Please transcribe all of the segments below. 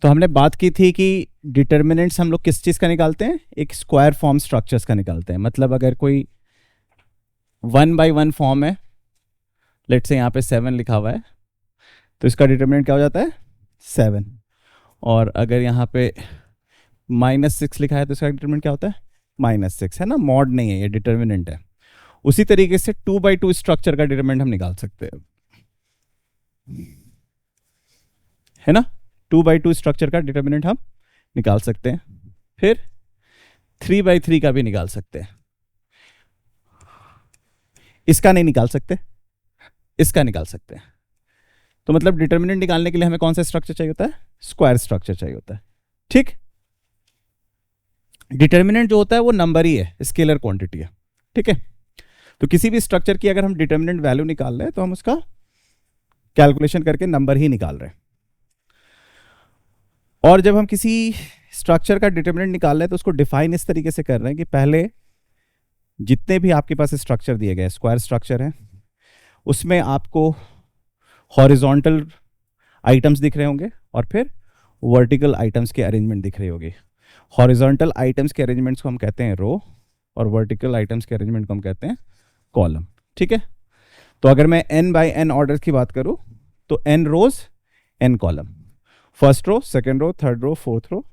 तो हमने बात की थी कि डिटर्मिनेंट्स हम लोग किस चीज़ का निकालते हैं, एक स्क्वायर फॉर्म स्ट्रक्चर्स का निकालते हैं। मतलब अगर कोई 1/1 फॉर्म है, लेट्स से यहाँ पे 7 लिखा हुआ है, तो इसका डिटर्मिनेंट क्या हो जाता है 7। और अगर यहाँ पे -6 लिखा है तो इसका डिटर्मिनेंट क्या होता है -6, है ना, मॉड नहीं है, ये डिटर्मिनेंट है। उसी तरीके से 2/2 स्ट्रक्चर का डिटर्मिनेंट हम निकाल सकते हैं, है ना। 2/2 स्ट्रक्चर का डिटर्मिनेंट हम निकाल सकते हैं। फिर 3/3 का भी निकाल सकते हैं। इसका नहीं निकाल सकते, इसका निकाल सकते हैं। तो मतलब डिटर्मिनेंट निकालने के लिए हमें कौन सा स्ट्रक्चर चाहिए होता है, स्क्वायर स्ट्रक्चर चाहिए होता है। ठीक, डिटर्मिनेंट जो होता है वो नंबर ही है, स्केलर क्वांटिटी है। ठीक है, तो किसी भी स्ट्रक्चर की अगर हम डिटर्मिनेंट वैल्यू निकाल रहे हैं तो हम उसका कैलकुलेशन करके नंबर ही निकाल रहे हैं। और जब हम किसी स्ट्रक्चर का डिटर्मिनेंट निकाल रहे हैं तो उसको डिफाइन इस तरीके से कर रहे हैं कि पहले जितने भी आपके पास स्ट्रक्चर दिए गए स्क्वायर स्ट्रक्चर हैं उसमें आपको हॉरिजॉन्टल आइटम्स दिख रहे होंगे और फिर वर्टिकल आइटम्स के अरेंजमेंट दिख रहे होंगे। हॉरिजॉन्टल आइटम्स के अरेंजमेंट्स को हम कहते हैं रो और वर्टिकल आइटम्स के अरेंजमेंट को हम कहते हैं कॉलम। ठीक है, तो अगर मैं n/n ऑर्डर की बात करूं तो n rows n column, first row, second row, third row, fourth row,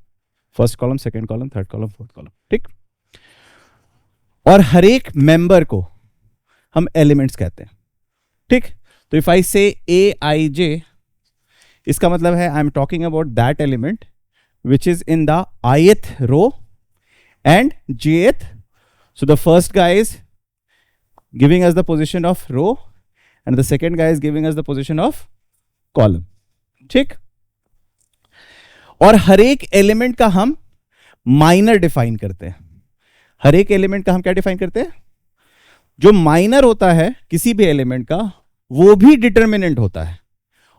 first column, second column, third column, fourth column. ठीक, और हर एक मेंबर को हम एलिमेंट्स कहते हैं। ठीक, तो इफ आई से Aij, इसका मतलब है I am talking about that element which is in the ith row and jth. So the first guy is giving us the position of row and the second guy is giving us the position of column. ठीक, और हर एक element का हम minor define करते हैं। हर एक element का हम क्या डिफाइन करते हैं, जो माइनर होता है किसी भी एलिमेंट का वो भी डिटर्मिनेंट होता है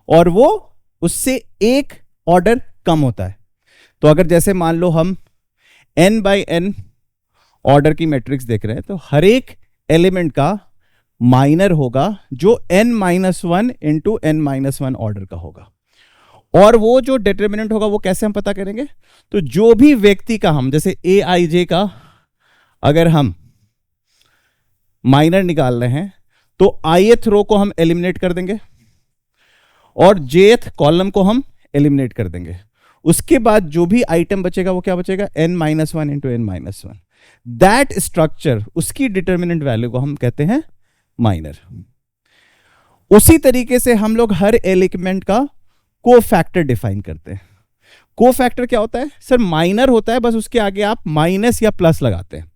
और वो उससे एक ऑर्डर कम होता है। तो अगर जैसे मान लो हम n/n ऑर्डर की मैट्रिक्स देख रहे हैं तो हर एक एलिमेंट का माइनर होगा जो n-1 इंटू n-1 ऑर्डर का होगा। और वो जो डिटर्मिनेंट होगा वो कैसे हम पता करेंगे, तो जो भी व्यक्ति का हम जैसे Aij का अगर हम माइनर निकाल रहे हैं तो ith रो को हम एलिमिनेट कर देंगे और jth कॉलम को हम एलिमिनेट कर देंगे। उसके बाद जो भी आइटम बचेगा वो क्या बचेगा, n-1 into n-1। That structure, उसकी डिटर्मिनेंट वैल्यू को हम कहते हैं माइनर। उसी तरीके से हम लोग हर एलिमेंट का कोफैक्टर डिफाइन करते हैं। कोफैक्टर क्या होता है सर, माइनर होता है, बस उसके आगे आप माइनस या प्लस लगाते हैं।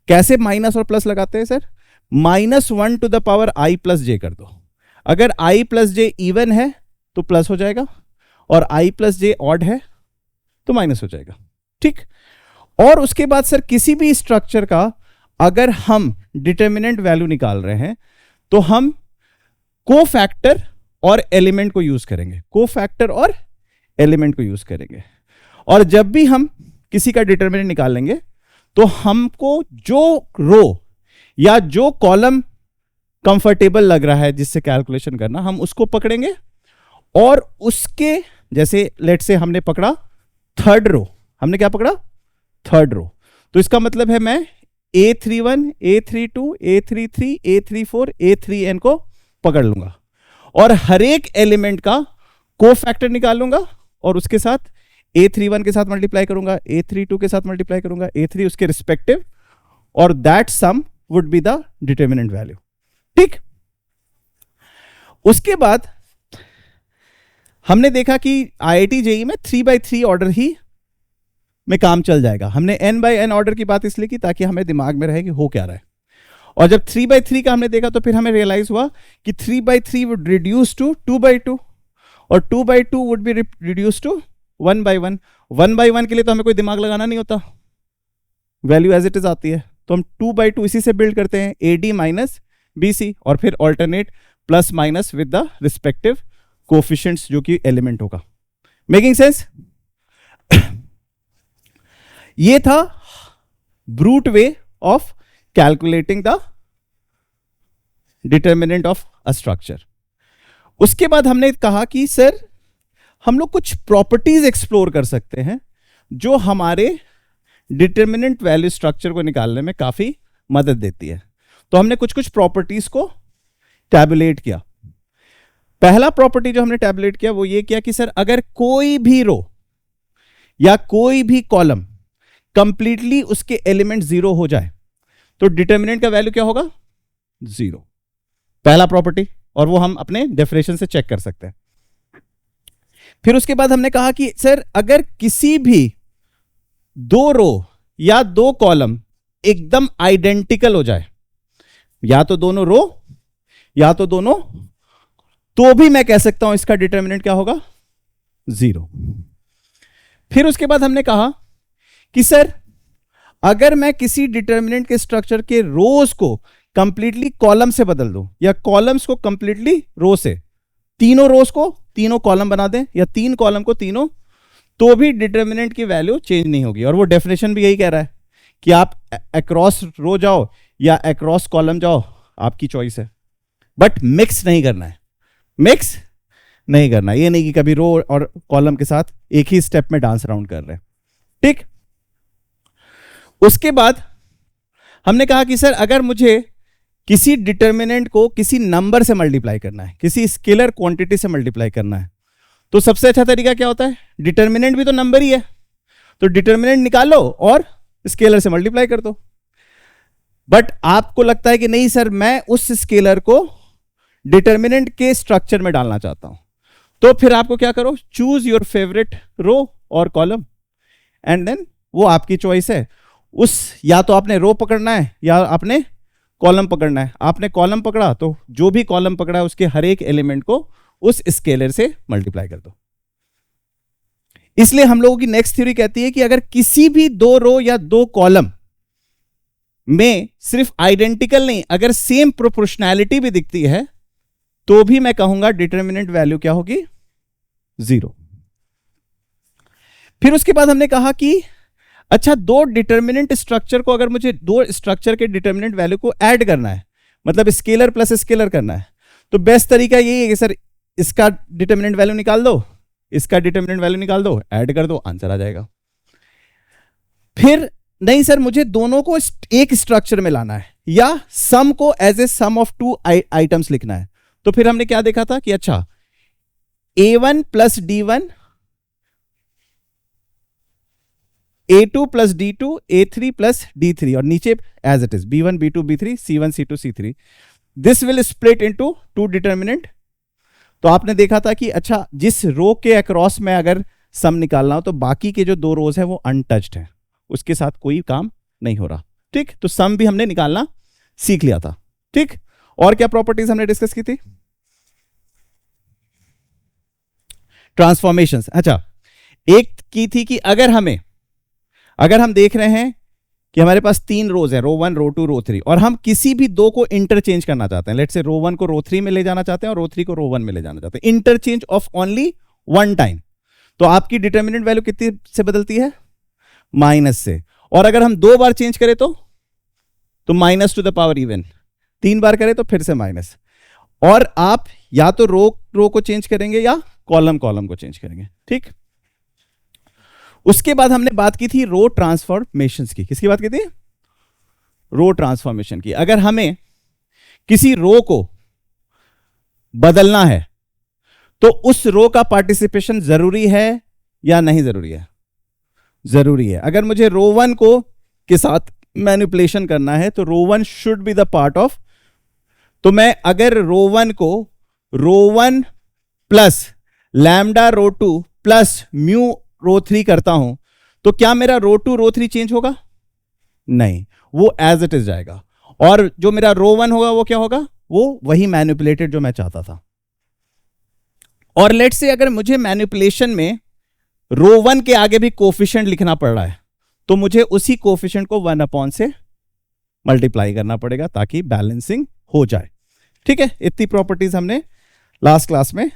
कैसे माइनस और प्लस लगाते हैं sir, -1 to the power i plus j कर दो। अगर i प्लस j इवन है तो प्लस हो जाएगा और i प्लस j ऑड है तो माइनस हो जाएगा। ठीक, और उसके बाद सर किसी भी स्ट्रक्चर का अगर हम डिटर्मिनेंट वैल्यू निकाल रहे हैं तो हम कोफैक्टर और एलिमेंट को यूज करेंगे, कोफैक्टर और एलिमेंट को यूज करेंगे। और जब भी हम किसी का डिटर्मिनेंट निकालेंगे तो हमको जो रो या जो कॉलम कंफर्टेबल लग रहा है जिससे कैलकुलेशन करना, हम उसको पकड़ेंगे और उसके जैसे लेट से हमने पकड़ा थर्ड रो, हमने क्या पकड़ा थर्ड रो, तो इसका मतलब है मैं A31, A32, A33, A34, A3n को पकड़ लूंगा और हर एक एलिमेंट का कोफैक्टर निकाल लूंगा और उसके साथ A31 के साथ मल्टीप्लाई करूंगा, A32 के साथ मल्टीप्लाई करूंगा, A3 उसके रिस्पेक्टिव, और that sum would be the determinant value. ठीक, उसके बाद हमने देखा कि IIT JEE में 3/3 ऑर्डर ही में काम चल जाएगा। हमने n/n ऑर्डर की बात इसलिए की ताकि हमें दिमाग में रहे कि हो क्या रहा है। और जब 3/3 का हमने देखा तो फिर हमें रियलाइज हुआ कि 3/3 वुड रिड्यूस टू 2/2 और 2/2 वुड बी रिड्यूस टू 1/1। 1/1 के लिए तो हमें कोई दिमाग लगाना नहीं होता, वैल्यू एज इट इज आती है, तो हम 2/2 इसी से बिल्ड करते हैं, AD माइनस BC, और फिर alternate plus minus with the respective coefficients जो कि एलिमेंट होगा। Making sense? ये था brute way of calculating the determinant of a structure. उसके बाद हमने कहा कि सर हम लोग कुछ प्रॉपर्टीज एक्सप्लोर कर सकते हैं जो हमारे डिटर्मिनेंट वैल्यू स्ट्रक्चर को निकालने में काफी मदद देती है। तो हमने कुछ कुछ प्रॉपर्टीज को टैबुलेट किया। पहला प्रॉपर्टी जो हमने टैबुलेट किया वो ये किया कि सर अगर कोई भी रो या कोई भी कॉलम कंप्लीटली उसके एलिमेंट जीरो हो जाए तो डिटर्मिनेंट का वैल्यू क्या होगा? जीरो। पहला प्रॉपर्टी, और वो हम अपने डेफिनेशन से चेक कर सकते हैं। फिर उसके बाद हमने कहा कि सर अगर किसी भी दो रो या दो कॉलम एकदम आइडेंटिकल हो जाए, या तो दोनों रो या तो दोनों, तो भी मैं कह सकता हूं इसका डिटर्मिनेंट क्या होगा? जीरो। फिर उसके बाद हमने कहा कि सर अगर मैं किसी डिटर्मिनेंट के स्ट्रक्चर के रोज को कंप्लीटली कॉलम से बदल दूं या कॉलम्स को कंप्लीटली रो से, तीनों रोज को तीनों कॉलम बना दें या तीन कॉलम को तीनों, तो भी डिटर्मिनेंट की वैल्यू चेंज नहीं होगी। और वो डेफिनेशन भी यही कह रहा है कि आप अक्रॉस रो जाओ या अक्रॉस कॉलम जाओ, आपकी चॉइस है, बट मिक्स नहीं करना है। मिक्स नहीं करना, ये नहीं कि कभी रो और कॉलम के साथ एक ही स्टेप में डांस अराउंड कर रहे हैं। ठीक। उसके बाद हमने कहा कि सर अगर मुझे किसी डिटर्मिनेंट को किसी नंबर से मल्टीप्लाई करना है, किसी स्केलर क्वांटिटी से मल्टीप्लाई करना है, तो सबसे अच्छा तरीका क्या होता है? डिटर्मिनेंट भी तो नंबर ही है, तो डिटर्मिनेंट निकालो और स्केलर से मल्टीप्लाई कर दो। बट आपको लगता है कि नहीं सर मैं उस स्केलर को डिटर्मिनेंट के स्ट्रक्चर में डालना चाहता हूं, तो फिर आपको क्या करो? चूज योर फेवरेट रो और कॉलम एंड देन वो आपकी चॉइस है। उस या तो आपने रो पकड़ना है या आपने कॉलम पकड़ना है। आपने कॉलम पकड़ा तो जो भी कॉलम पकड़ा है उसके हर एक एलिमेंट को उस स्केलर से मल्टीप्लाई कर दो। इसलिए हम लोगों की नेक्स्ट थ्योरी कहती है कि अगर किसी भी दो रो या दो कॉलम में सिर्फ आइडेंटिकल नहीं, अगर सेम प्रोपोर्शनैलिटी भी दिखती है, तो भी मैं कहूंगा डिटर्मिनेंट वैल्यू क्या होगी? जीरो। फिर उसके बाद हमने कहा कि अच्छा, दो डिटर्मिनेंट स्ट्रक्चर को, अगर मुझे दो स्ट्रक्चर के डिटर्मिनेंट वैल्यू को ऐड करना है, मतलब स्केलर प्लस स्केलर करना है, तो बेस्ट तरीका यही है कि सर इसका डिटर्मिनेंट वैल्यू निकाल दो, इसका डिटर्मिनेंट वैल्यू निकाल दो, ऐड कर दो, आंसर आ जाएगा। फिर नहीं सर मुझे दोनों को एक स्ट्रक्चर में लाना है या सम को as a sum of two items लिखना है, तो फिर हमने क्या देखा था कि अच्छा A1 plus D1, A2 plus D2, A3 plus D3, और नीचे as it is B1 B2 B3 C1 C2 C3, this will split into two determinant. तो आपने देखा था कि अच्छा जिस रो के अक्रॉस में अगर सम निकालना हो तो बाकी के जो दो रोज है वो अनटच्ड है, उसके साथ कोई काम नहीं हो रहा। ठीक, तो सम भी हमने निकालना सीख लिया था। ठीक, और क्या प्रॉपर्टीज हमने डिस्कस की थी? ट्रांसफॉर्मेशंस। अच्छा, एक की थी कि अगर हम देख रहे हैं कि हमारे पास तीन रोज है, रो 1 रो 2 रो 3, और हम किसी भी दो को इंटरचेंज करना चाहते हैं, लेट्स से रो 1 को रो 3 में ले जाना चाहते हैं और रो 3 को रो 1 में ले जाना चाहते हैं, interchange of only one time, तो आपकी डिटर्मिनेंट वैल्यू कितनी से बदलती है? माइनस से। और अगर हम दो बार चेंज करें तो minus two the power even, तीन बार करें तो फिर से माइनस। और आप या तो रो को चेंज करेंगे या कॉलम को चेंज करेंगे। ठीक, उसके बाद हमने बात की थी रो ट्रांसफॉर्मेशंस की। किसकी बात की थी? रो ट्रांसफॉर्मेशन की। अगर हमें किसी रो को बदलना है तो उस रो का पार्टिसिपेशन जरूरी है या नहीं जरूरी है? जरूरी है। अगर मुझे रो 1 को के साथ मैनिपुलेशन करना है तो रो 1 should be the part of, तो मैं अगर रो 1 को रो 1 प्लस लैम्डा रो 2 प्लस म्यू रो 3 करता हूं तो क्या मेरा रो 2 रो 3 चेंज होगा? नहीं, वो एज इट इज जाएगा। और जो मेरा रो 1 होगा वो क्या होगा? वो वही मैनिपुलेटेड जो मैं चाहता था। और लेट्स से अगर मुझे मैनिपुलेशन में रो 1 के आगे भी कोफिशिएंट लिखना पड़ रहा है तो मुझे उसी कोफिशिएंट को 1 से मल्टीप्लाई करना पड़ेगा ताकि बैलेंसिंग हो जाए। ठीक है, इतनी प्रॉपर्टीज हमने लास्ट क्लास में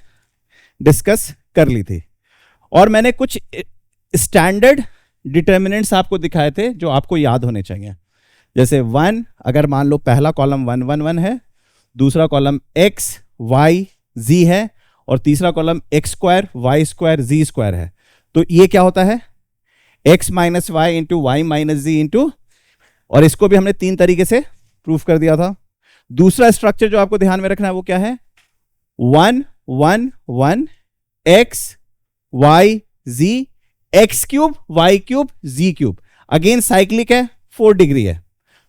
डिस्कस कर ली थी। और मैंने कुछ स्टैंडर्ड डिटर्मिनेंट्स आपको दिखाए थे जो आपको याद होने चाहिए। जैसे 1, अगर मान लो पहला कॉलम 1 1 1 है, दूसरा कॉलम x y z है और तीसरा column x square y square z square है, तो ये क्या होता है x minus y into y minus z into, और इसको भी हमने 3 तरीके से प्रूफ कर दिया था। दूसरा स्ट्रक्चर जो आपको ध्यान में रखना है वो क्या है 1 1 1 x y z x cube y cube z cube, again cyclic है 4 डिग्री है,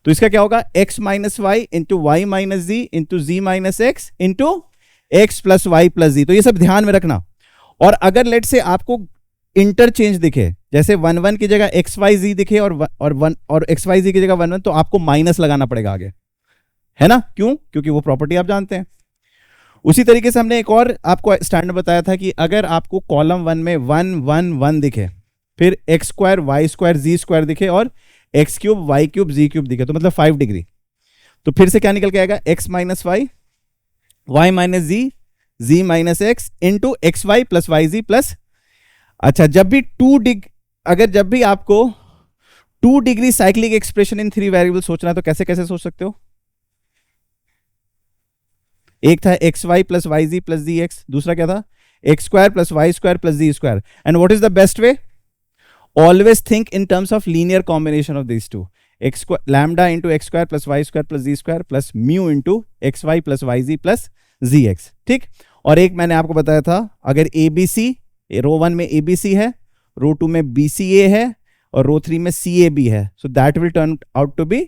तो इसका क्या होगा x minus y into y minus z into z minus x into x plus y plus z, तो ये सब ध्यान में रखना। और अगर लेट से आपको इंटरचेंज दिखे, जैसे 1 1 की जगह एक्स वाई जी दिखे और एक्स वाई जी की जगह 1 1, तो आपको माइनस लगाना पड़ेगा आगे, है ना, क्यों, क्योंकि वो प्रॉपर्टी आप जानते हैं। उसी तरीके से हमने एक और आपको स्टैंडर्ड बताया था कि अगर आपको कॉलम 1 में 1 1 1 दिखे, फिर x square y square z square दिखे और x cube y cube z cube दिखे, तो मतलब 5 डिग्री, तो फिर से क्या निकल के आएगा x minus y y minus z z minus x into x y plus y z plus, अच्छा जब भी जब भी आपको 2 degree cyclic expression in 3 variable सोचना है तो कैसे कैसे सोच सकते हो, एक था x y plus y z plus z x, दूसरा क्या था x square plus y square plus z square, and what is the best way, always think in terms of linear combination of this two, x square lambda into x square plus y square plus z square plus mu into x y plus y z plus z x, ठीक। और एक मैंने आपको बताया था अगर ए b सी, रो 1 में ए b c है, रो 2 में बी सी ए है और रो 3 में सी ए बी है, so that will turn out to be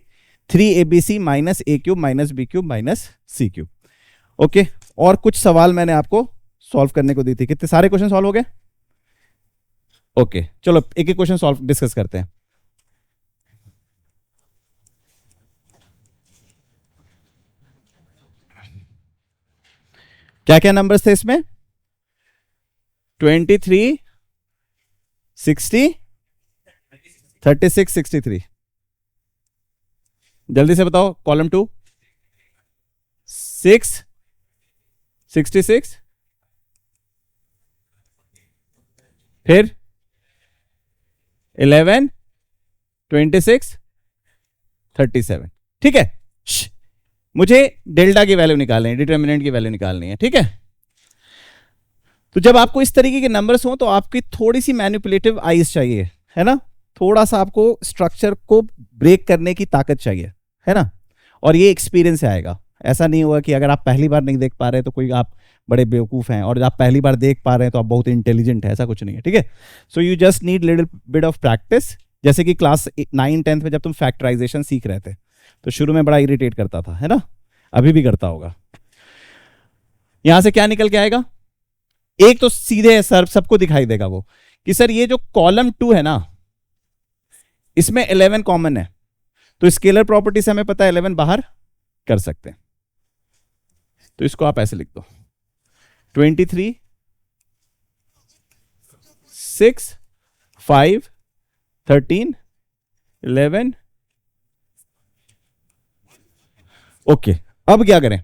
3abc minus a cube minus b cube minus c cube. Okay, और कुछ सवाल मैंने आपको सॉल्व करने को दी थी, कितने सारे क्वेश्चन सॉल्व हो गए? ओके, चलो एक एक क्वेश्चन सॉल्व डिस्कस करते हैं। क्या क्या नंबर्स थे इसमें? 23, 60, 36, 63। जल्दी से बताओ, कॉलम 2 6, 66, फिर 11, 26, 37। ठीक है, मुझे डेल्टा की वैल्यू निकालनी है, डिटर्मिनेंट की वैल्यू निकालनी है, ठीक है। तो जब आपको इस तरीके के नंबर्स हो तो आपकी थोड़ी सी मैनिपुलेटिव आईज चाहिए, है ना, थोड़ा सा आपको स्ट्रक्चर को ब्रेक करने की ताकत चाहिए, है ना, और ये एक्सपीरियंस से आएगा। ऐसा नहीं होगा कि अगर आप पहली बार नहीं देख पा रहे तो कोई आप बड़े बेवकूफ हैं, और आप पहली बार देख पा रहे हैं तो आप बहुत इंटेलिजेंट है, ऐसा कुछ नहीं है, ठीक है। So you just need little bit of practice. जैसे कि क्लास 9 10th में जब तुम फैक्टराइजेशन सीख रहे थे तो शुरू में बड़ा इरिटेट करता था, है ना, अभी भी करता होगा। यहां से क्या निकल के आएगा, एक तो सीधे सर सबको दिखाई देगा वो कि सर ये जो कॉलम 2 है ना इसमें 11 कॉमन है, तो स्केलर प्रॉपर्टी से हमें पता है 11 बाहर कर सकते हैं, तो इसको आप ऐसे लिख दो 23, 6, 5, 13, 11। ओके, अब क्या करें,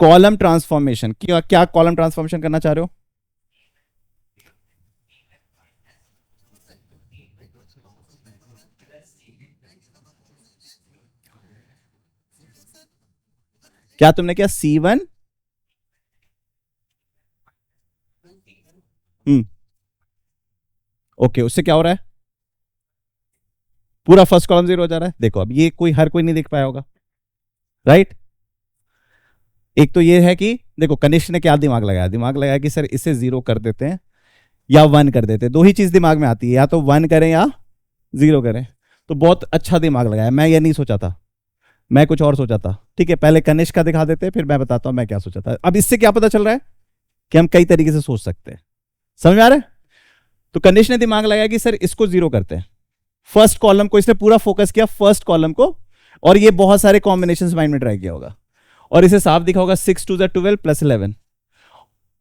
कॉलम ट्रांसफॉर्मेशन। क्या कॉलम ट्रांसफॉर्मेशन करना चाह रहे हो? क्या तुमने क्या C1 ओके, उससे क्या हो रहा है, पूरा फर्स्ट कॉलम 0 हो जा रहा है। देखो अब ये हर कोई नहीं देख पाया होगा, राइट। एक तो ये है कि देखो कनिष्क ने क्या दिमाग लगाया कि सर इसे 0 कर देते हैं या 1 कर देते हैं, दो ही चीज दिमाग में आती है, या तो 1 करें या 0 करें। तो बहुत अच्छा दिमाग लगाया, मैं ये नहीं सोचा था, मैं कुछ और सोचा था, ठीक है। पहले कनिष्क का दिखा देते हैं, फिर मैं बताता हूं मैं क्या सोचा था। अब इससे क्या पता चल रहा है कि हम कई तरीके से सोच सकते हैं, समझ में आ रहा है। तो कनिष्क ने दिमाग लगाया कि सर इसको 0 करते हैं, फर्स्ट कॉलम को, इसने पूरा फोकस किया फर्स्ट कॉलम को, और ये बहुत सारे कॉम्बिनेशंस माइंड में ट्राई किया होगा, और इसे साफ दिखा होगा 6 2 12 प्लस 11।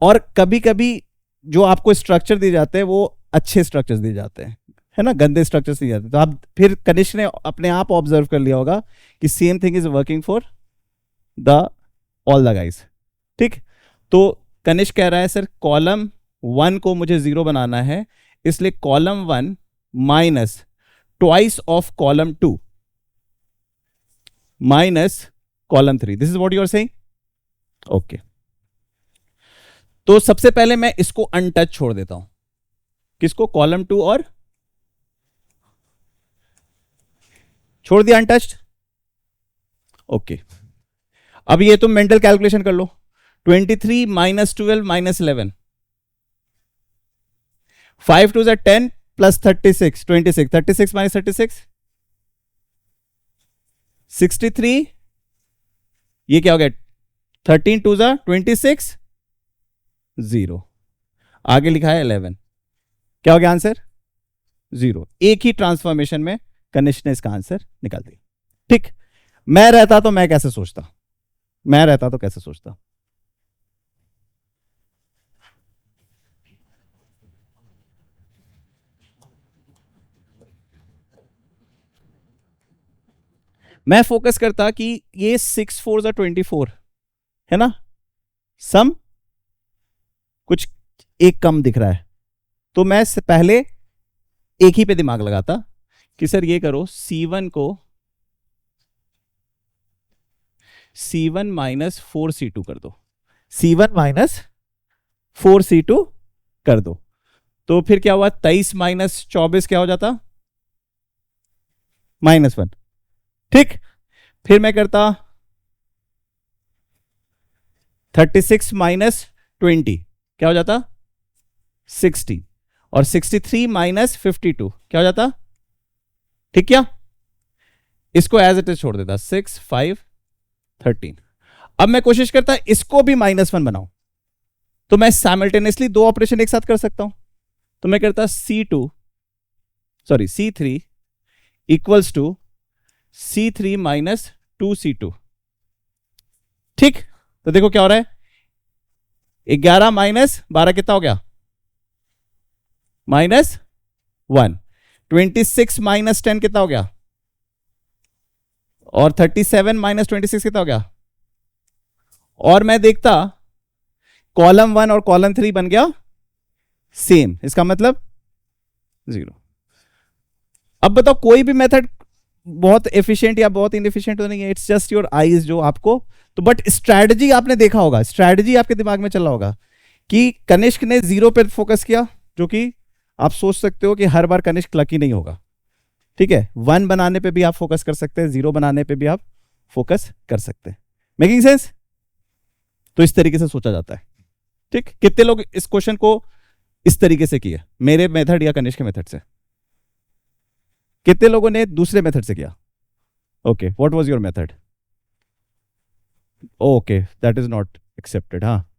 और कभी कभी जो आपको स्ट्रक्चर दिए जाते हैं वो अच्छे स्ट्रक्चर्स दिए जाते हैं, है ना, गंदे स्ट्रक्चर्स दिए जाते हैं। तो आप फिर कनिष्क ने अपने आप ऑब्जर्व कर लिया होगा कि same thing is working for the all the guys, ठीक। तो कनिष्क कह रहा है सर कॉलम 1 को मुझे 0 बनाना है, इसलिए column 1 minus twice of column 2 minus column 3। This is what you are saying, okay. तो सबसे पहले मैं इसको अनटच छोड़ देता हूं, किसको, कॉलम 2 और छोड़ दिया अनटच्ड। ओके, अब ये तुम मेंटल कैलकुलेशन कर लो। 23 माइनस 12 माइनस 11, 5 2 ज़ा 10 प्लस 36, 26, 36 माइनस 36, 63, ये क्या हो गया, 13 2 ज़ा 26, 0, आगे लिखा है 11, क्या हो गया आंसर, 0। एक ही ट्रांसफॉर्मेशन में कनिष्क ने इसका आंसर निकाल दिया। ठीक, मैं रहता तो मैं कैसे सोचता, मैं रहता तो कैसे सोचता। मैं फोकस करता कि ये 6 4 ज़ा 24 है ना, सम कुछ एक कम दिख रहा है, तो मैं पहले एक ही पे दिमाग लगाता कि सर ये करो, C1 को C1 माइनस 4C2 कर दो, C1 माइनस 4C2 कर दो। तो फिर क्या हुआ, 23 माइनस 24 क्या हो जाता, -1। ठीक, फिर मैं करता 36 माइनस 20 क्या हो जाता, 60, और 63 माइनस 52 क्या हो जाता, ठीक, क्या इसको एज इट इज छोड़ देता, 6 5 13। अब मैं कोशिश करता इसको भी -1 बनाऊं, तो मैं साइमल्टेनियसली दो ऑपरेशन एक साथ कर सकता हूं। तो मैं करता C3 equals to C3 minus 2C2। ठीक, तो देखो क्या हो रहा है, 11 माइनस 12 कितना हो गया, -1। 26 माइनस 10 कितना हो गया, और 37 माइनस 26 कितना हो गया। और मैं देखता कॉलम 1 और कॉलम 3 बन गया सेम, इसका मतलब 0। अब बताओ कोई भी मेथड बहुत एफिशिएंट या बहुत इनएफिशिएंट तो नहीं है, इट्स जस्ट योर आईज जो आपको, तो बट स्ट्रैटेजी आपने देखा होगा, स्ट्रैटेजी आपके दिमाग में चल रहा होगा कि कनिष्क ने 0 पे फोकस किया, जो कि आप सोच सकते हो कि हर बार कनिष्क लकी नहीं होगा। ठीक है, 1 बनाने पे भी आप फोकस कर सकते हैं, 0 बनाने पे भी आप फोकस कर सकते हैं। Making sense? तो इस तरीके से सोचा जाता है। ठीक, कितने लोग इस क्वेश्चन को इस तरीके से किया, मेरे मेथड या कनिष्क के मेथड से? कितने लोगों ने दूसरे मेथड से किया? Okay, what was your method? Okay, that is not accepted. हाँ,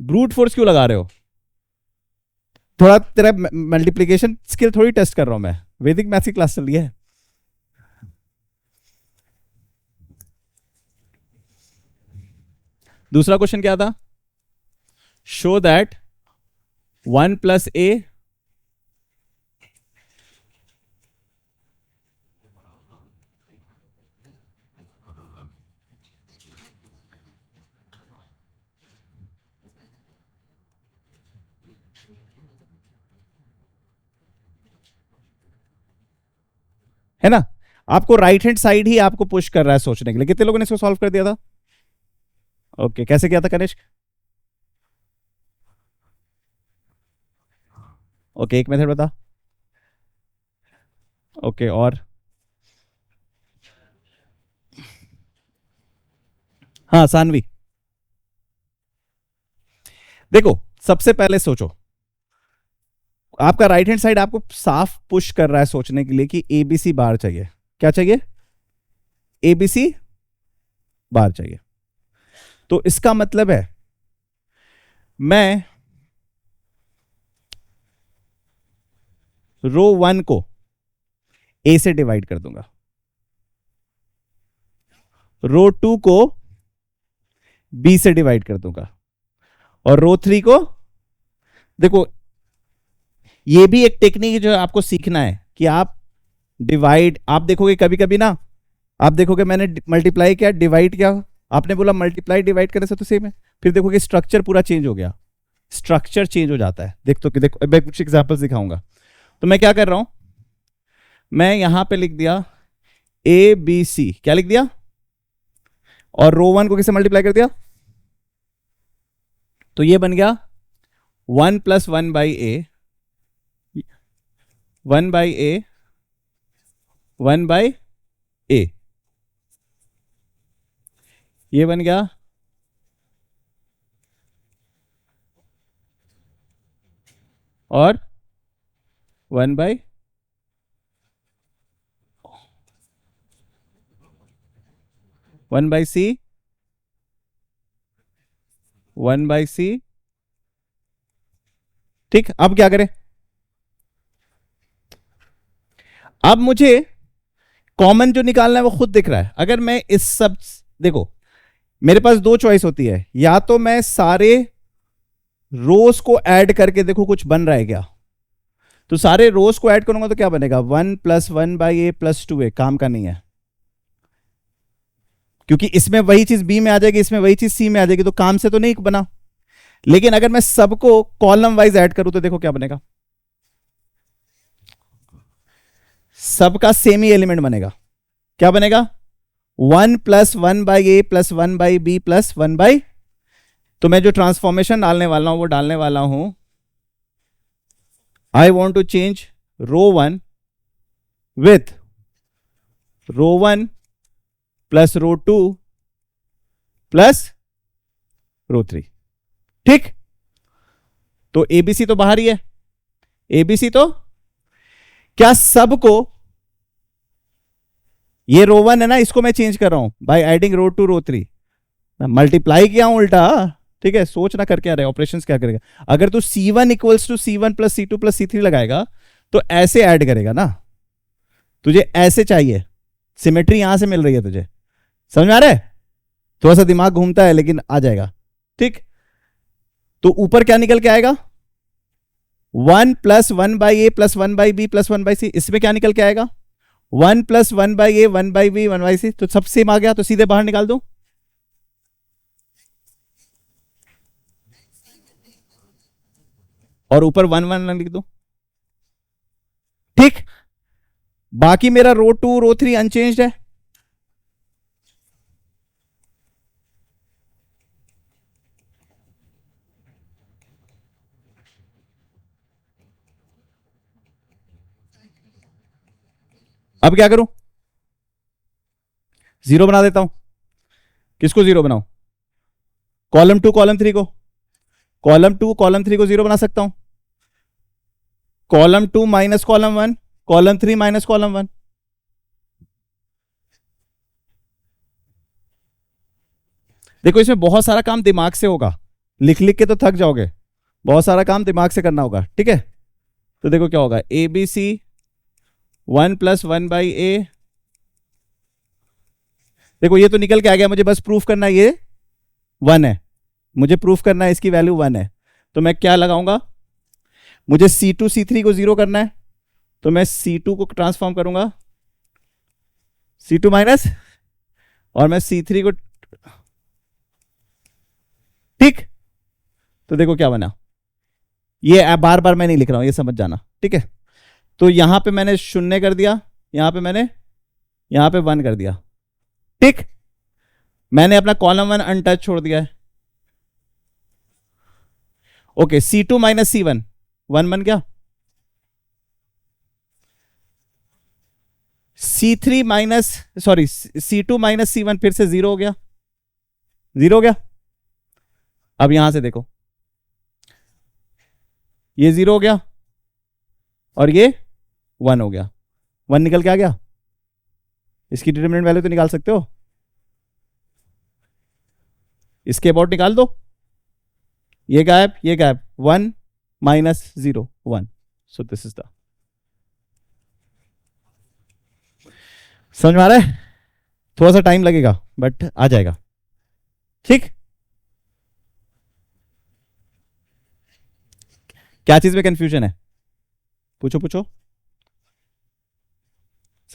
ब्रूट फोर्स क्यों लगा रहे हो? थोड़ा तेरा मल्टीप्लिकेशन स्किल थोड़ी टेस्ट कर रहा हूं मैं, वैदिक मैथ्स की क्लास चल रही है। दूसरा क्वेश्चन क्या था? शो दैट 1 प्लस ए है ना, आपको राइट हैंड साइड ही आपको पुश कर रहा है सोचने के लिए। कितने लोगों ने इसको सॉल्व कर दिया था? ओके, कैसे किया था कनिष्क? ओके, एक मेथड बता। ओके, और हाँ सानवी, देखो सबसे पहले सोचो, आपका राइट हैंड साइड आपको साफ पुश कर रहा है सोचने के लिए कि एबीसी बार चाहिए। क्या चाहिए? एबीसी बार चाहिए। तो इसका मतलब है मैं रो 1 को ए से डिवाइड कर दूंगा, रो 2 को बी से डिवाइड कर दूंगा, और रो 3 को, देखो ये भी एक टेक्निक जो आपको सीखना है कि आप डिवाइड, आप देखोगे कभी कभी ना, आप देखोगे मैंने मल्टीप्लाई किया, डिवाइड किया, आपने बोला मल्टीप्लाई डिवाइड करने से तो सेम है, फिर देखोगे स्ट्रक्चर पूरा चेंज हो गया, स्ट्रक्चर चेंज हो जाता है। देख तो देखो, मैं कुछ एग्जांपल्स दिखाऊंगा। तो मैं क्या कर रहा हूं, मैं यहां पे लिख दिया ए बी सी, क्या लिख दिया, और रो 1 को किससे मल्टीप्लाई कर दिया, तो ये बन गया 1 + 1/a, 1/a, 1/a, ये बन गया और 1/, 1/c, 1/c। ठीक, अब क्या करें? अब मुझे कॉमन जो निकालना है वो खुद दिख रहा है। अगर मैं इस सब, देखो मेरे पास दो चॉइस होती है, या तो मैं सारे रोज को ऐड करके देखो कुछ बन रहा है क्या। तो सारे रोज को ऐड करूंगा तो क्या बनेगा, 1 + 1/a + 2a, काम का नहीं है, क्योंकि इसमें वही चीज बी में आ जाएगी, इसमें वही चीज सी में आ जाएगी, तो काम से तो नहीं बना। लेकिन अगर मैं सबको कॉलम वाइज ऐड करूं तो देखो क्या बनेगा, सबका सेम ही एलिमेंट बनेगा। क्या बनेगा, 1 + 1/a + 1/b + 1/, तो मैं जो ट्रांसफॉर्मेशन डालने वाला हूं वो डालने वाला हूं, I want to change ρ1 with ρ1 + ρ2 + ρ3। ठीक, तो एबीसी तो बाहर ही है, एबीसी तो क्या सबको, ये ρ1 है ना, इसको मैं चेंज कर रहा हूं बाय एडिंग ρ2 ρ3, मैं मल्टीप्लाई किया हूं उल्टा। ठीक है, सोच ना करके आ रहे ऑपरेशंस क्या करेगा। अगर तू C1 = C1 + C2 + C3 लगाएगा तो ऐसे ऐड करेगा ना, तुझे ऐसे चाहिए, सिमेट्री यहां से मिल रही है तुझे, समझ में आ रहा है? थोड़ा सा दिमाग घूमता है लेकिन आ जाएगा। ठीक, तो ऊपर क्या निकल के आएगा, 1 + 1/a + 1/b + 1/c, इसमें क्या निकल के आएगा, 1 + 1/a 1/b 1/c, तो सब सेम आ गया, तो सीधे बाहर निकाल दो। और ऊपर 1 1 लिख दो। ठीक, बाकी मेरा ρ2 ρ3 अनचेंज्ड है। अब क्या करूं, जीरो बना देता हूं। किसको जीरो बनाऊं, कॉलम 2 कॉलम 3 को, कॉलम 2 कॉलम 3 को जीरो बना सकता हूं, कॉलम 2 - कॉलम 1, कॉलम 3 - कॉलम 1। देखो इसमें बहुत सारा काम दिमाग से होगा, लिख लिख के तो थक जाओगे, बहुत सारा काम दिमाग से करना होगा। ठीक है, तो देखो क्या होगा, ए बी सी 1 + 1/a, देखो ये तो निकल के आ गया, मुझे बस प्रूफ करना है ये 1 है, मुझे प्रूफ करना है इसकी वैल्यू 1 है। तो मैं क्या लगाऊंगा, मुझे C2 C3 को जीरो करना है, तो मैं C2 को ट्रांसफॉर्म करूंगा C2 माइनस, और मैं C3 को, ठीक, तो देखो क्या बना, ये बार बार मैं नहीं लिख रहा हूं, ये समझ जाना। ठीक है, तो यहां पे मैंने 0 कर दिया, यहां पे मैंने, यहां पे 1 कर दिया। ठीक, मैंने अपना कॉलम 1 अनटच छोड़ दिया है। ओके, C2 - C1 1 बन गया, C3 minus, sorry C2 - C1 फिर से 0 हो गया, 0 हो गया। अब यहां से देखो, ये 0 हो गया और ये 1 हो गया, 1 निकल के आ गया। इसकी डिटरमिनेंट वैल्यू तो निकाल सकते हो, इसके अबाउट निकाल दो, ये गायब, ये गायब, 1 - 0 1, सो दिस इज द, समझ में आ रहा है? थोड़ा सा टाइम लगेगा बट आ जाएगा। ठीक, क्या चीज में कंफ्यूजन है, पूछो पूछो,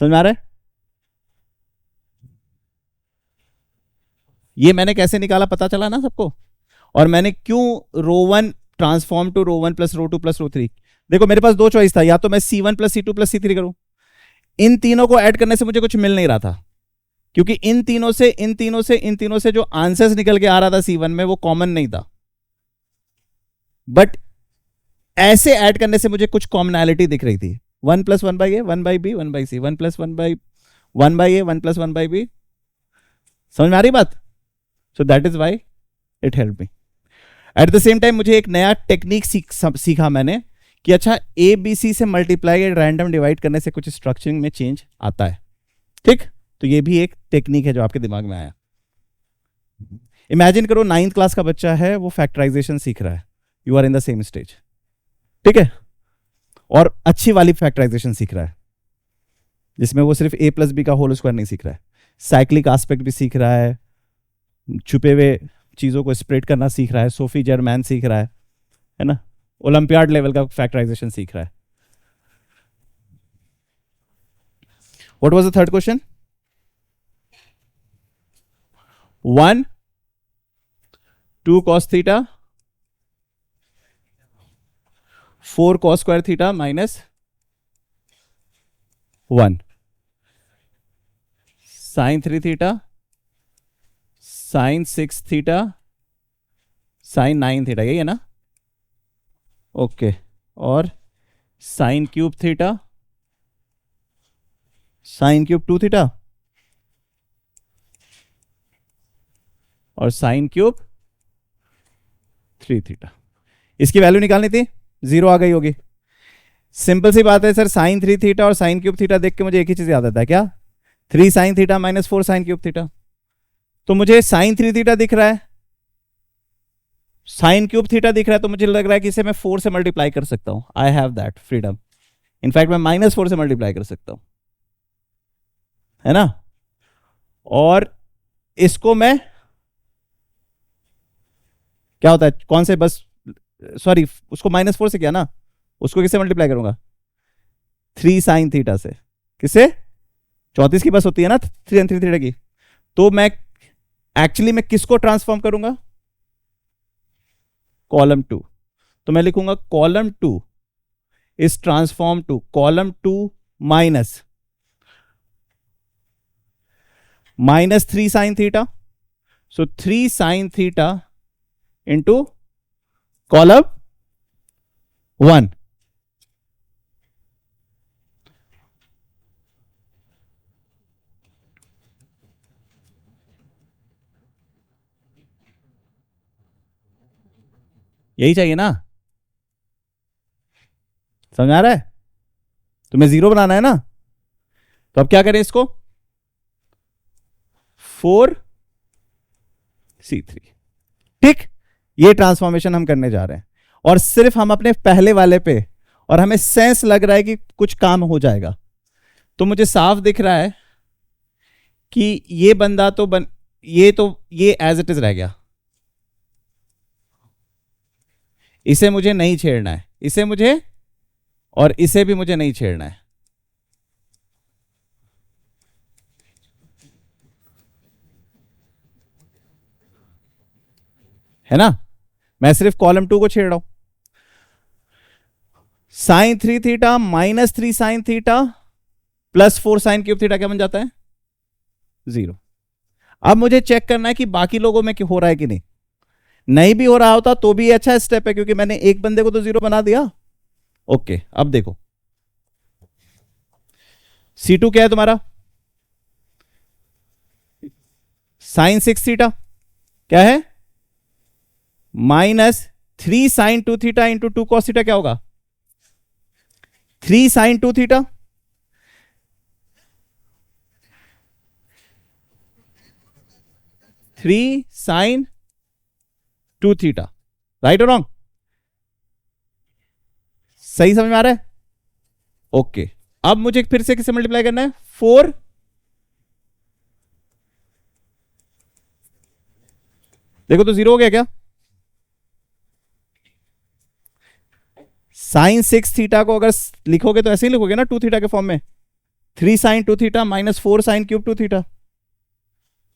समझ में आ रहा है? ये मैंने कैसे निकाला पता चला ना सबको, और मैंने क्यों ρ1 ट्रांसफॉर्म टू ρ1 + ρ2 + ρ3। देखो मेरे पास दो चॉइस था, या तो मैं C1 + C2 + C3 करूं, इन तीनों को ऐड करने से मुझे कुछ मिल नहीं रहा था, क्योंकि इन तीनों से इन तीनों से इन तीनों से जो आंसर्स निकल के आ रहा था C1 में वो कॉमन नहीं था। बट ऐसे ऐड करने से मुझे कुछ कॉमनैलिटी दिख रही थी, 1 + 1/a 1/b 1/c 1 + 1/a 1 + 1/b। समझ में आ रही बात? So that is why it help me. At the same time मुझे एक नया टेक्निक सीखा मैंने कि अच्छा ए बी सी से मल्टीप्लाई या रैंडम डिवाइड करने से कुछ स्ट्रक्चरिंग में चेंज आता है। ठीक, तो ये भी एक टेक्निक है जो आपके दिमाग में आया। इमेजिन करो 9th क्लास का बच्चा है, वो फैक्टराइजेशन सीख रहा है, you are in the same stage, ठीक है, और अच्छी वाली फैक्टराइजेशन सीख रहा है जिसमें वो सिर्फ a + b का होल स्क्वायर नहीं सीख रहा है, साइक्लिक एस्पेक्ट भी सीख रहा है, छुपे हुए चीजों को स्प्रेड करना सीख रहा है, सोफी जर्मैन सीख रहा है ना, ओलंपियाड लेवल का फैक्टराइजेशन सीख रहा है। What was the third question? 1 2 cos theta 4 cos square theta minus 1 sin 3 theta sin 6 theta sin 9 theta, यही है ना? ओके, और sin cube theta sin cube 2 theta और sin क्यूब 3 थीटा। इसकी वैल्यू निकालनी थी, 0 आ गई होगी। सिंपल सी बात है सर, sin 3 थीटा और sin क्यूब थीटा देख के मुझे एक ही चीज याद आता है, क्या? 3 sin theta minus 4 sin cube theta. तो मुझे sin 3 थीटा दिख रहा है, sin क्यूब थीटा दिख रहा है, तो मुझे लग रहा है कि इसे मैं 4 से मल्टीप्लाई कर सकता हूं। I have that freedom. In fact मैं -4 से मल्टीप्लाई कर सकता हूं, है ना? और इसको मैं क्या होता है, कौन से, बस सॉरी उसको -4 से किया ना, उसको किससे मल्टीप्लाई करूंगा? 3 sin थीटा से। किससे? 34 की बस होती है ना 3 3 थीटा की। तो मैं एक्चुअली मैं किसको ट्रांसफॉर्म करूंगा? कॉलम 2। तो मैं लिखूंगा column 2 is transform to column 2 minus -3 sin theta. So 3 sin theta into column 1। यही चाहिए ना? समझ आ रहा है? तुम्हें 0 बनाना है ना? तो अब क्या करें इसको? 4c3। ठीक, ये ट्रांसफॉर्मेशन हम करने जा रहे हैं, और सिर्फ हम अपने पहले वाले पे, और हमें सेंस लग रहा है कि कुछ काम हो जाएगा। तो मुझे साफ दिख रहा है कि ये बंदा तो ये एज इट इज रह गया, इसे मुझे नहीं छेड़ना है, इसे मुझे, और इसे भी मुझे नहीं छेड़ना है ना? मैं सिर्फ कॉलम 2 को छेड़ रहा हूं। sin 3 theta minus 3 sin theta plus 4 sin cube theta क्या बन जाता है? 0। अब मुझे चेक करना है कि बाकी लोगों में हो रहा है कि नहीं। नहीं भी हो रहा होता तो भी अच्छा स्टेप है, क्योंकि मैंने एक बंदे को तो 0 बना दिया। ओके, अब देखो C2 क्या है तुम्हारा? sin 6 थीटा क्या है? -3 sin 2 theta into 2 cos theta क्या होगा? 3 sin 2 theta sin 2 theta. Right और रॉन्ग? सही समझ में आ रहा है? ओके, अब मुझे फिर से किससे मल्टीप्लाई करना है? 4। देखो तो 0 हो गया क्या? sin 6 थीटा को अगर लिखोगे तो ऐसे ही लिखोगे ना 2 थीटा के फॉर्म में, 3 sin 2 theta minus 4 sin cube 2 theta.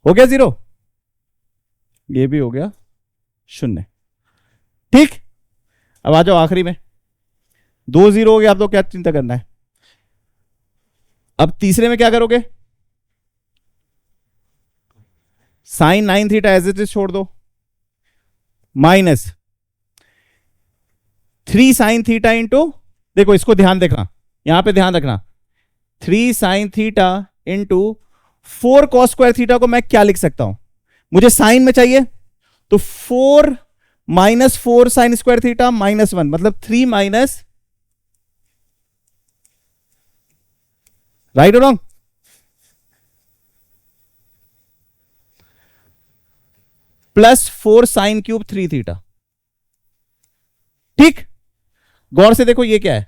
हो गया 0, ये भी हो गया 0। ठीक, अब आ जाओ आखिरी में, 2 0 हो गया। आप तो क्या चिंता करना है? अब तीसरे में क्या करोगे? sin 9 theta as it is छोड़ दो, माइनस 3 साइन थीटा इंटू, देखो इसको ध्यान देखना, यहां पे ध्यान रखना, 3 sine theta into 4 cos square theta को मैं क्या लिख सकता हूं, मुझे साइन में चाहिए तो 4 माइनस 4 साइन स्क्वायर थीटा -1, मतलब 3 माइनस, राइट और wrong, plus 4 sine cube 3 theta. ठीक, गौर से देखो ये क्या है,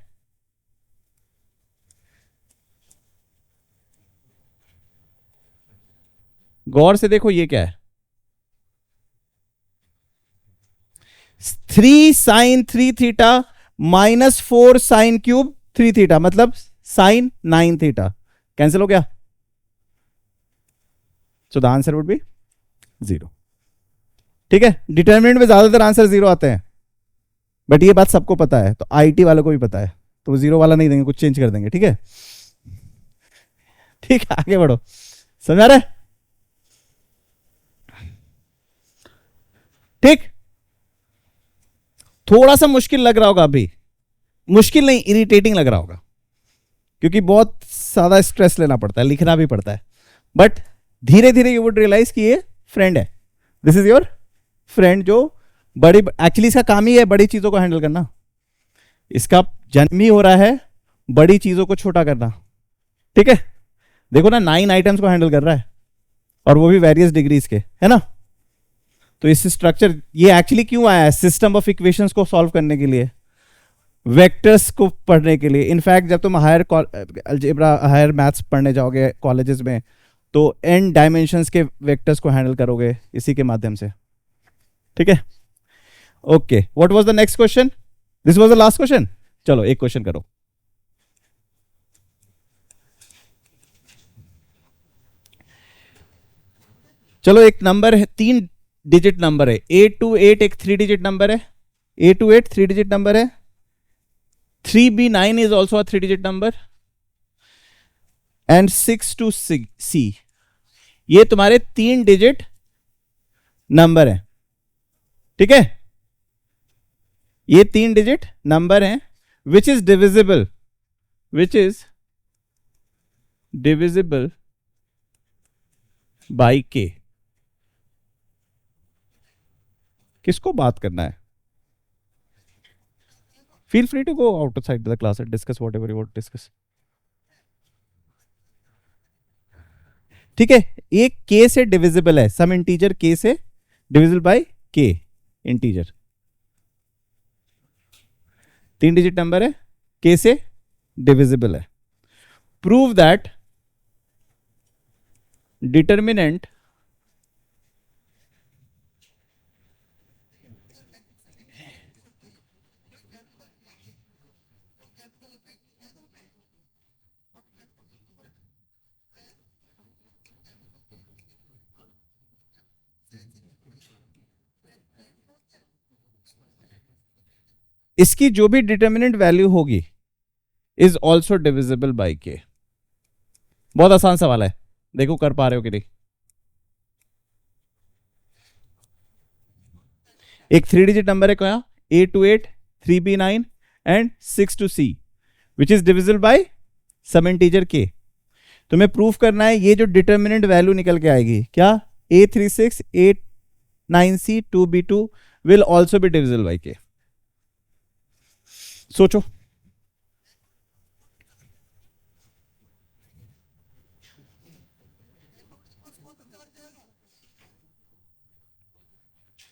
गौर से देखो ये क्या है, 3 sine 3 theta minus 4 sine cube 3 theta, मतलब साइन 9 थीटा, कैंसिल हो गया, so the answer would be 0। ठीक है, डिटर्मिनेंट में ज्यादातर आंसर 0 आते हैं, बट ये बात सबको पता है, तो आईटी वालों को भी पता है, तो वो 0 वाला नहीं देंगे, कुछ चेंज कर देंगे। ठीक है, ठीक है, आगे बढ़ो, समझा रहे, ठीक, थोड़ा सा मुश्किल लग रहा होगा अभी, मुश्किल नहीं, इरिटेटिंग लग रहा होगा, क्योंकि बहुत ज्यादा स्ट्रेस लेना पड़ता है, लिखना भी पड़ता है, बट धीरे धीरे यू वुड रियलाइज कि ये फ्रेंड है, दिस इज योर फ्रेंड, जो बड़ी, एक्चुअली इसका काम ही है बड़ी चीजों को हैंडल करना, इसका जन्म ही हो रहा है बड़ी चीजों को छोटा करना। ठीक है, देखो ना 9 आइटम्स को हैंडल कर रहा है, और वो भी वेरियस डिग्रीज के, है ना। तो इस स्ट्रक्चर, ये एक्चुअली क्यों आया है, सिस्टम ऑफ इक्वेशंस को सॉल्व करने के लिए, वेक्टर्स को पढ़ने के लिए। इनफैक्ट जब तुम हायर अलजेब्रा, हायर मैथ्स पढ़ने जाओगे कॉलेजेस में, तो n डायमेंशंस के वेक्टर्स को हैंडल करोगे इसी के माध्यम से। ठीक है, okay, what was the next question, this was the last question, चलो एक क्वेश्चन करो। चलो, एक नंबर है, 3 डिजिट नंबर है, 828 एक 3 डिजिट नंबर है, 828 3 डिजिट नंबर है, 3B9 is also a 3 digit number, and 626C, ये तुम्हारे 3 डिजिट नंबर है। ठीक है, ये 3 डिजिट नंबर है, विच is divisible, which is divisible by के। किसको बात करना है, feel free to go outside the class and discuss whatever you want to discuss. ठीक है, ये k से डिविजिबल है, सम इंटीजर k से divisible by k integer, 3 digit number है, k से डिविजिबल है। प्रूव दैट डिटर्मिनेंट इसकी जो भी डिटर्मिनेंट वैल्यू होगी इज ऑल्सो डिविजिबल बाई के। बहुत आसान सवाल है, देखो कर पा रहे हो कि नहीं। एक 3 डिजिट नंबर है क्या, 828 3B9 and 6C, which is divisible by some integer के। तुम्हें प्रूफ करना है ये जो डिटर्मिनेंट वैल्यू निकल के आएगी क्या, A36 8 9C 2B2 will also be divisible by के। सोचो,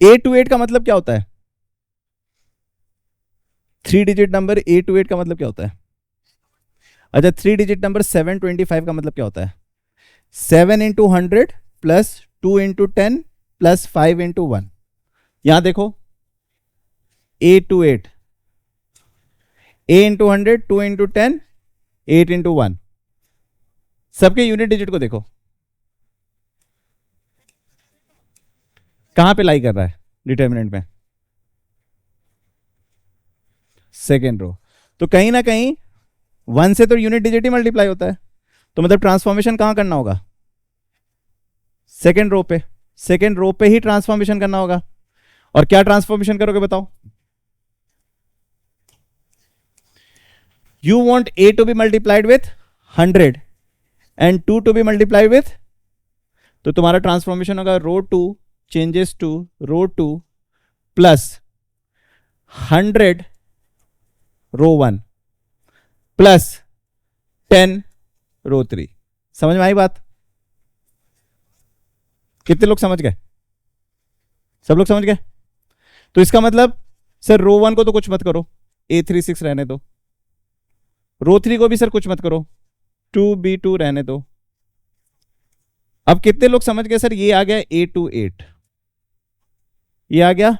A28 का मतलब क्या होता है, 3 डिजिट नंबर A28 का मतलब क्या होता है। अच्छा, 3 डिजिट नंबर 725 का मतलब क्या होता है, 7 into 100 plus 2 into 10 plus 5 into 1। यहां देखो A28, A into 100, 2 into 10, 8 into 1, सबके यूनिट डिजिट को देखो कहां पे लाई कर रहा है डिटर्मिनेंट में, सेकेंड रो। तो कहीं ना कहीं 1 से तो यूनिट डिजिट ही मल्टीप्लाई होता है, तो मतलब ट्रांसफॉर्मेशन कहां करना होगा, सेकेंड रो पे, सेकेंड रो पे ही ट्रांसफॉर्मेशन करना होगा। और क्या ट्रांसफॉर्मेशन करोगे बताओ, You want A to be multiplied with 100 and 2 to be multiplied with, तो तुम्हारा ट्रांसफॉर्मेशन होगा row 2 changes to row 2 plus 100 row 1 plus 10 row 3। समझ में आई बात? कितने लोग समझ गए? सब लोग समझ गए? तो इसका मतलब सर रो 1 को तो कुछ मत करो, A36 रहने दो, रो 3 को भी सर कुछ मत करो, 2B2 रहने दो। अब कितने लोग समझ गए सर ये आ गया A28, ये आ गया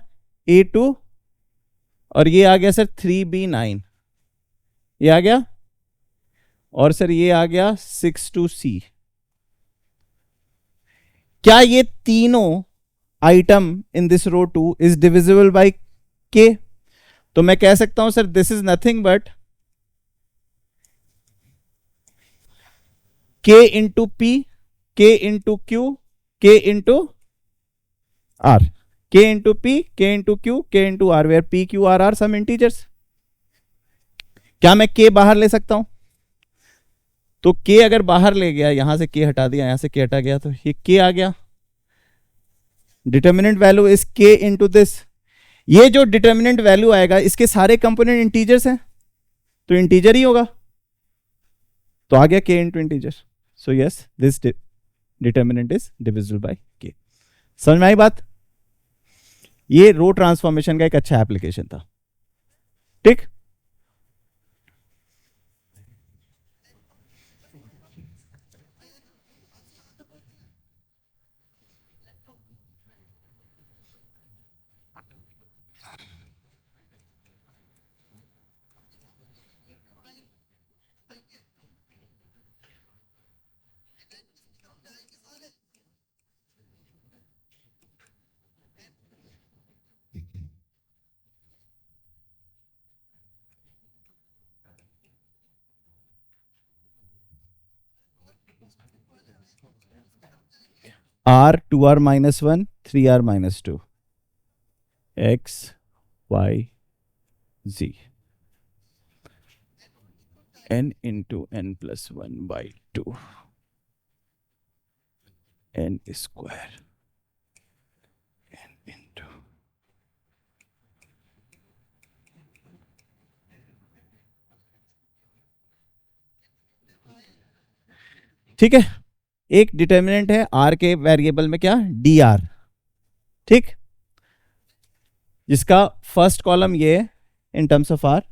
A2 और ये आ गया सर 3B9, ये आ गया, और सर ये आ गया 62C। क्या ये तीनों item in this row 2 is divisible by K? तो मैं कह सकता हूं sir this is nothing but K into P, K into Q, K into R, K into P, K into Q, K into R, where P, Q, R are some integers. क्या मैं K बाहर ले सकता हूं? तो K अगर बाहर ले गया, यहां से K हटा दिया, यहां से K हटा गया, तो ये K आ गया। Determinant value is K into this. ये जो डिटर्मिनेंट वैल्यू आएगा इसके सारे कंपोनेंट इंटीजर्स हैं, तो इंटीजर ही होगा, तो आ गया K into integer. So yes this determinant is divisible by K। समझ में आई बात? ये रो ट्रांसफॉर्मेशन का एक अच्छा एप्लीकेशन था। ठीक, R 2R minus 1 3R minus 2 X Y Z n into n plus 1 by 2 n square n into ठीक है। एक डिटर्मिनेंट है आर के वेरिएबल में, क्या डी आर, ठीक, जिसका फर्स्ट कॉलम ये है in terms of r,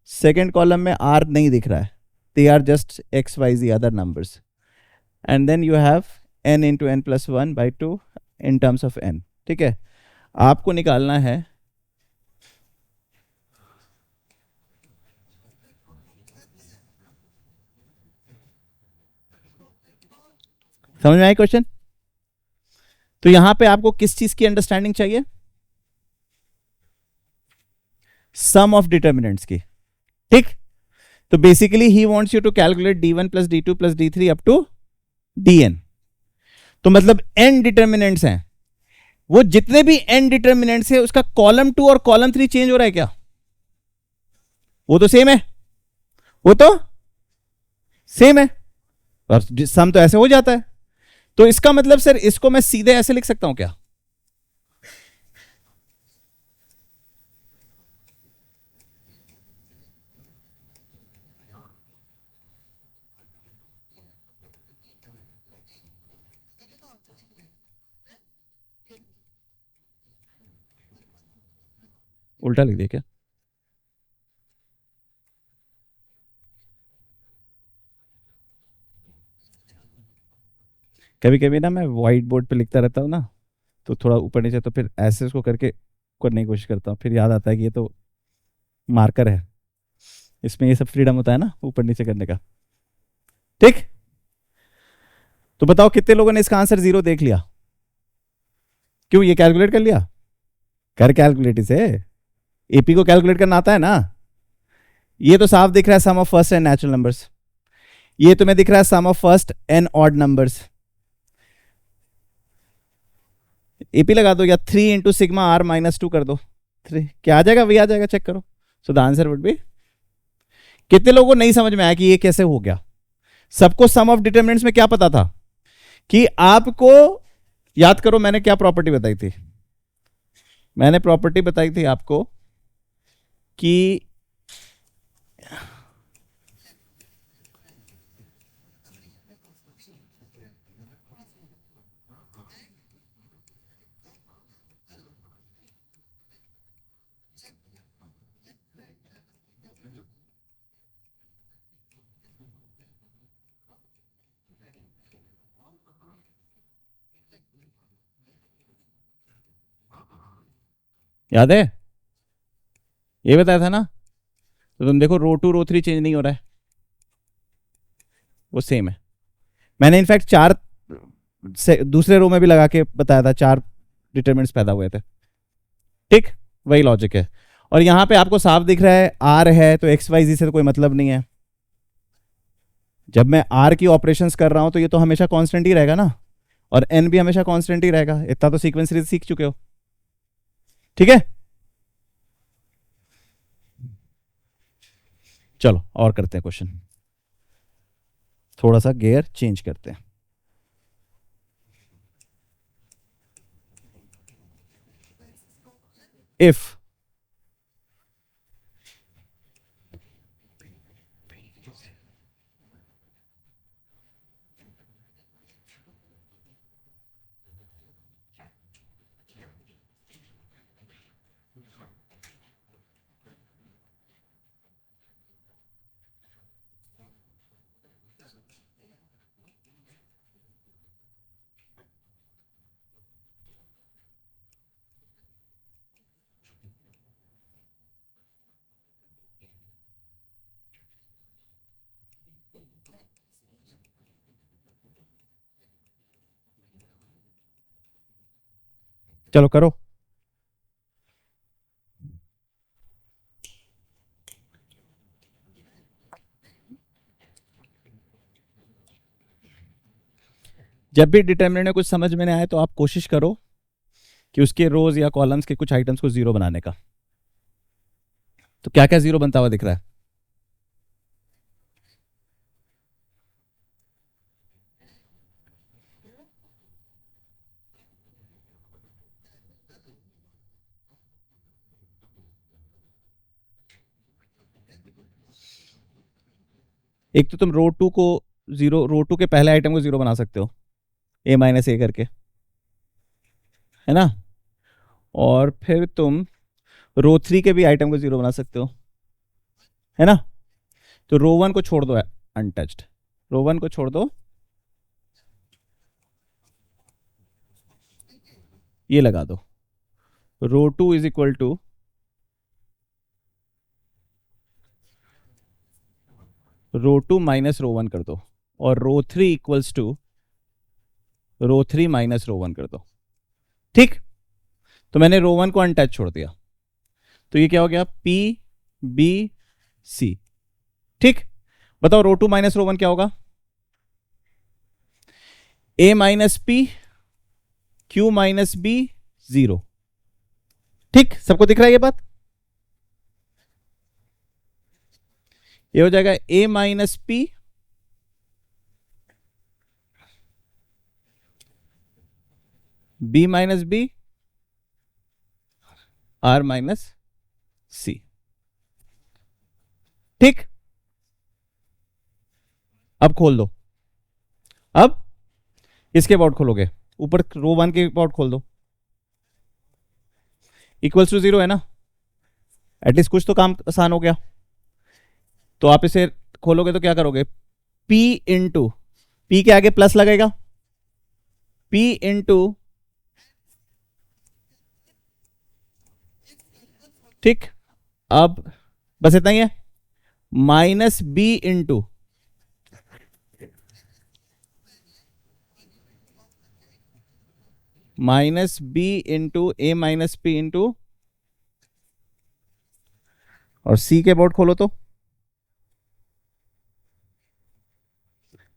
second column में आर नहीं दिख रहा है, they are just x y z other numbers, and then you have n into n plus 1 by 2 in terms of n। ठीक है, आपको निकालना है समझ में आया क्वेश्चन? तो यहां पे आपको किस चीज की अंडरस्टैंडिंग चाहिए? सम ऑफ डिटर्मिनेंट्स की। ठीक, तो basically he wants you to calculate d1 plus d2 plus d3 up to dn। तो मतलब n डिटर्मिनेंट्स हैं, वो जितने भी n डिटर्मिनेंट्स है उसका कॉलम 2 और कॉलम 3 चेंज हो रहा है क्या? वो तो सेम है, वो तो सेम है, और सम तो ऐसे हो जाता है। तो इसका मतलब सर इसको मैं सीधे ऐसे लिख सकता हूं क्या? उल्टा लिख दिया क्या? कभी कभी ना मैं व्हाइट बोर्ड पे लिखता रहता हूँ ना, तो थोड़ा ऊपर नीचे, तो फिर ऐसे उसको करके करने की कोशिश करता हूँ, फिर याद आता है कि ये तो मार्कर है, इसमें ये सब फ्रीडम होता है ना ऊपर नीचे करने का। ठीक, तो बताओ कितने लोगों ने इसका आंसर 0 देख लिया? क्यों, ये कैलकुलेट कर लिया? कर कैलकुलेट इसे, एपी को कैलकुलेट करना आता है ना। ये तो साफ दिख रहा है sum of first and natural numbers, ये तुम्हें दिख रहा है sum of first and odd numbers. AP लगा दो या 3 इंटू सिग्मा आर माइनस 2 कर दो, 3 क्या आ जाएगा? वही आ जाएगा, चेक करो। सो द आंसर वुड बी, कितने लोगों को नहीं समझ में आया कि ये कैसे हो गया? सबको सम ऑफ डिटरमिनेंट्स में क्या पता था कि आपको याद करो, मैंने क्या प्रॉपर्टी बताई थी? मैंने प्रॉपर्टी बताई थी आपको कि याद है, ये बताया था ना? तो तुम देखो, रो 2 रो 3 चेंज नहीं हो रहा है, वो सेम है। मैंने इनफैक्ट 4 से दूसरे रो में भी लगा के बताया था, 4 डिटरमिनेंट्स पैदा हुए थे। ठीक, वही लॉजिक है। और यहां पे आपको साफ दिख रहा है आर है, तो एक्स वाई जी से तो कोई मतलब नहीं है। जब मैं आर की ऑपरेशंस कर रहा हूं तो ये तो हमेशा कांस्टेंट ही रहेगा ना, और एन भी हमेशा कांस्टेंट ही रहेगा। इतना तो सीक्वेंस सीरीज सीख चुके हो, ठीक है? चलो और करते हैं क्वेश्चन, थोड़ा सा गियर चेंज करते हैं। इफ चलो करो। जब भी डिटर्मिनेंट में कुछ समझ में नहीं आए तो आप कोशिश करो कि उसके रोज या कॉलम्स के कुछ आइटम्स को जीरो बनाने का। तो क्या क्या जीरो बनता हुआ दिख रहा है? एक तो तुम रो 2 को जीरो, रो 2 के पहले आइटम को जीरो बना सकते हो, ए माइनस ए करके, है ना? और फिर तुम रो 3 के भी आइटम को जीरो बना सकते हो, है ना? तो रो 1 को छोड़ दो अनटच्ड, रो 1 को छोड़ दो, ये लगा दो, row 2 is equal to row 2 minus row 1 कर दो, और row 3 equals to row 3 minus row 1 कर दो। ठीक, तो मैंने रो 1 को अनटच छोड़ दिया, तो ये क्या हो गया? P b c. ठीक, बताओ रो 2 माइनस रो 1 क्या होगा? A minus p q minus b 0। ठीक, सबको दिख रहा है ये बात? ये हो जाएगा a minus p b minus b r minus c. ठीक, अब खोल दो। अब इसके अबाउट खोलोगे, ऊपर रो 1 के अबाउट खोल दो, इक्वल्स टू 0 है ना? एटलीस्ट कुछ तो काम आसान हो गया। तो आप इसे खोलोगे तो क्या करोगे? P इंटू, पी के आगे प्लस लगेगा, P इंटू, ठीक, अब बस इतना ही है, minus B into minus B into A minus P into, और सी के अबाउट खोलो तो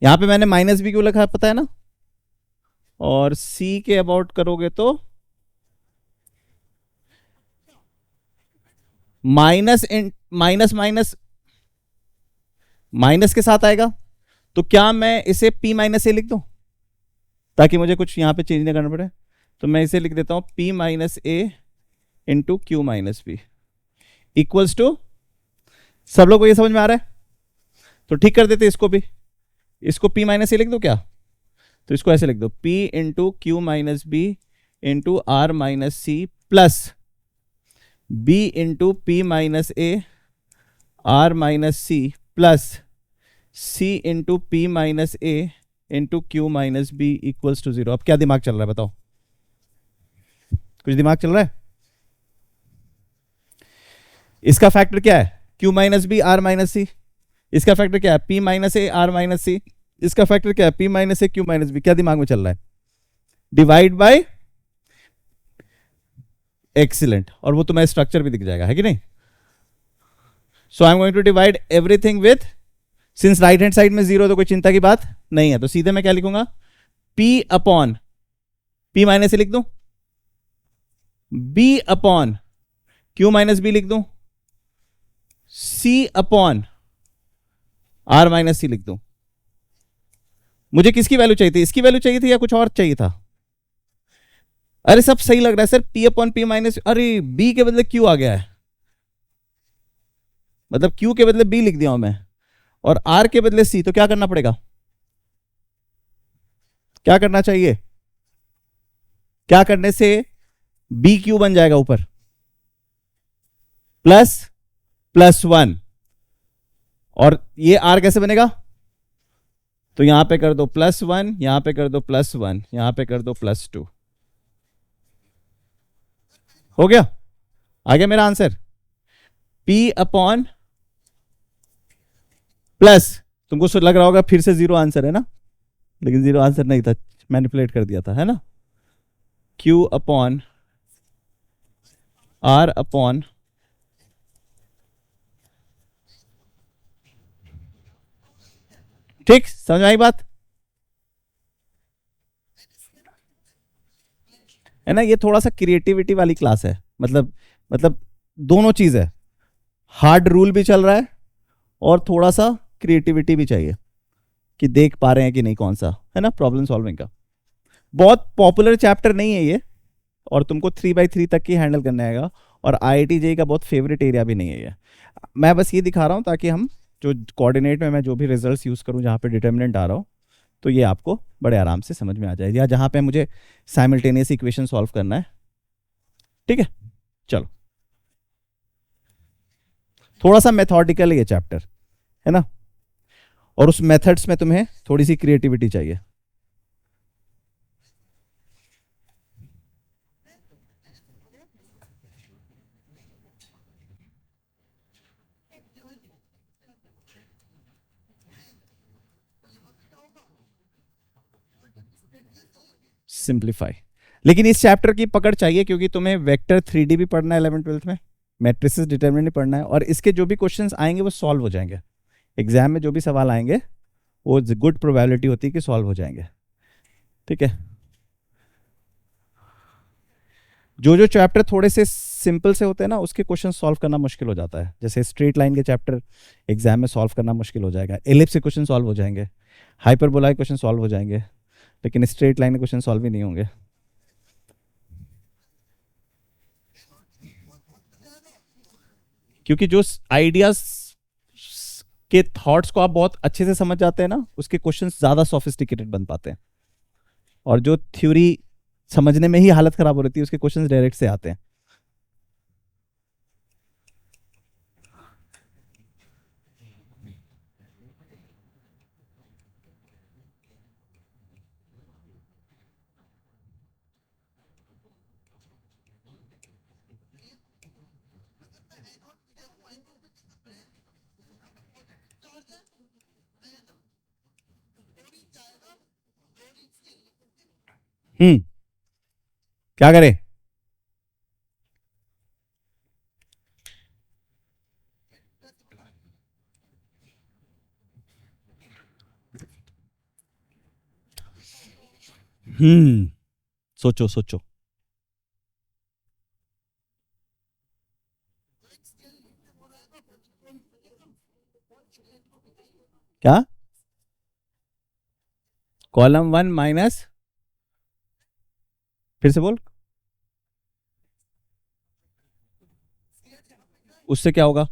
यहां पे मैंने माइनस बी क्यों लिखा है पता है ना? और सी के अबाउट करोगे तो माइनस माइनस माइनस माइनस के साथ आएगा, तो क्या मैं इसे p माइनस ए लिख दूं ताकि मुझे कुछ यहां पे चेंज नहीं करना पड़े? तो मैं इसे लिख देता हूं p minus a into q minus b equals to, सब लोग को ये समझ में आ रहा है? तो ठीक कर देते इसको भी, इसको p माइनस ए लिख दो क्या? तो इसको ऐसे लिख दो p into q minus B into r minus c plus b into p minus a r minus c plus c into p minus a into q minus b equals to 0। अब क्या दिमाग चल रहा है बताओ? कुछ दिमाग चल रहा है? इसका फैक्टर क्या है? q minus b r minus c. इसका फैक्टर क्या है? p minus a r minus c. इसका फैक्टर क्या है? p minus a q minus b. क्या दिमाग में चल रहा है? डिवाइड बाय, एक्सीलेंट, और वो तुम्हारा स्ट्रक्चर भी दिख जाएगा, है कि नहीं? So I am going to divide everything with, since right hand side में 0 तो कोई चिंता की बात नहीं है, तो सीधे मैं क्या लिखूंगा? p upon p minus a लिख दूं, b upon q minus b लिख दूं, c upon r minus c लिख दूं। मुझे किसकी वैल्यू चाहिए थी? इसकी वैल्यू चाहिए थी या कुछ और चाहिए था? अरे सब सही लग रहा है sir, p upon p minus, अरे b के बदले q आ गया है, मतलब q के बदले b लिख दिया हूं मैं, और r के बदले c। तो क्या करना पड़ेगा? क्या करना चाहिए? क्या करने से बी क्यू बन जाएगा ऊपर, प्लस प्लस 1, और ये आर कैसे बनेगा? तो यहां पे कर दो +1, यहां पे कर दो +1, यहां पे कर दो +2। हो गया? आ गया मेरा आंसर? p अपॉन प्लस, तुमको लग रहा होगा फिर से 0 आंसर है ना, लेकिन 0 आंसर नहीं था, मैनिपुलेट कर दिया था, है ना? q अपॉन r अपॉन, ठीक, समझ आई बात? है ना? ये थोड़ा सा क्रिएटिविटी वाली क्लास है, मतलब दोनों चीज है, हार्ड रूल भी चल रहा है और थोड़ा सा क्रिएटिविटी भी चाहिए कि देख पा रहे हैं कि नहीं कौन सा, है ना? प्रॉब्लम सॉल्विंग का बहुत पॉपुलर चैप्टर नहीं है ये, और तुमको 3x3 तक ही हैंडल करना आएगा, और IIT JEE का बहुत फेवरेट एरिया भी नहीं है ये। मैं बस ये दिखा रहा हूँ ताकि हम जो कोऑर्डिनेट में मैं जो भी रिजल्ट्स यूज़ करूँ जहाँ पे डिटर्मिनेंट आ रहा हो, तो ये आपको बड़े आराम से समझ में आ जाए, या जहाँ पे मुझे साइमल्टेनियस इक्वेशन सॉल्व करना है। ठीक है, चलो, थोड़ा सा मेथोडिकल है ये चैप्टर, है ना? और उस मेथड्स में तुम्हें थोड़ी सी क्रिएटिविटी चाहिए। सिंप्लीफाई, लेकिन इस चैप्टर की पकड़ चाहिए क्योंकि तुम्हें वेक्टर 3D भी पढ़ना है 11th-12th में, मैट्रिसेस डिटरमिनेंट पढ़ना है, और इसके जो भी क्वेश्चंस आएंगे वो सॉल्व हो जाएंगे। एग्जाम में जो भी सवाल आएंगे वो गुड प्रोबेबिलिटी होती है कि सॉल्व हो जाएंगे। ठीक है, जो जो चैप्टर थोड़े से सिंपल से होते हैं ना, उसके क्वेश्चन सॉल्व करना मुश्किल हो जाता है। जैसे स्ट्रेट लाइन के चैप्टर एग्जाम में सॉल्व करना मुश्किल हो जाएगा, एलिप्स के क्वेश्चन सॉल्व हो जाएंगे, हाइपरबोला के क्वेश्चन सॉल्व हो जाएंगे, लेकिन स्ट्रेट लाइन के क्वेश्चन सॉल्व ही नहीं होंगे। क्योंकि जो आइडियाज के थॉट्स को आप बहुत अच्छे से समझ जाते हैं ना, उसके क्वेश्चंस ज्यादा सोफिस्टिकेटेड बन पाते हैं, और जो थ्योरी समझने में ही हालत खराब हो रही थी उसके क्वेश्चंस डायरेक्ट से आते हैं। क्या करें? सोचो सोचो। क्या? कॉलम 1 माइनस, फिर से बोल, उससे क्या होगा?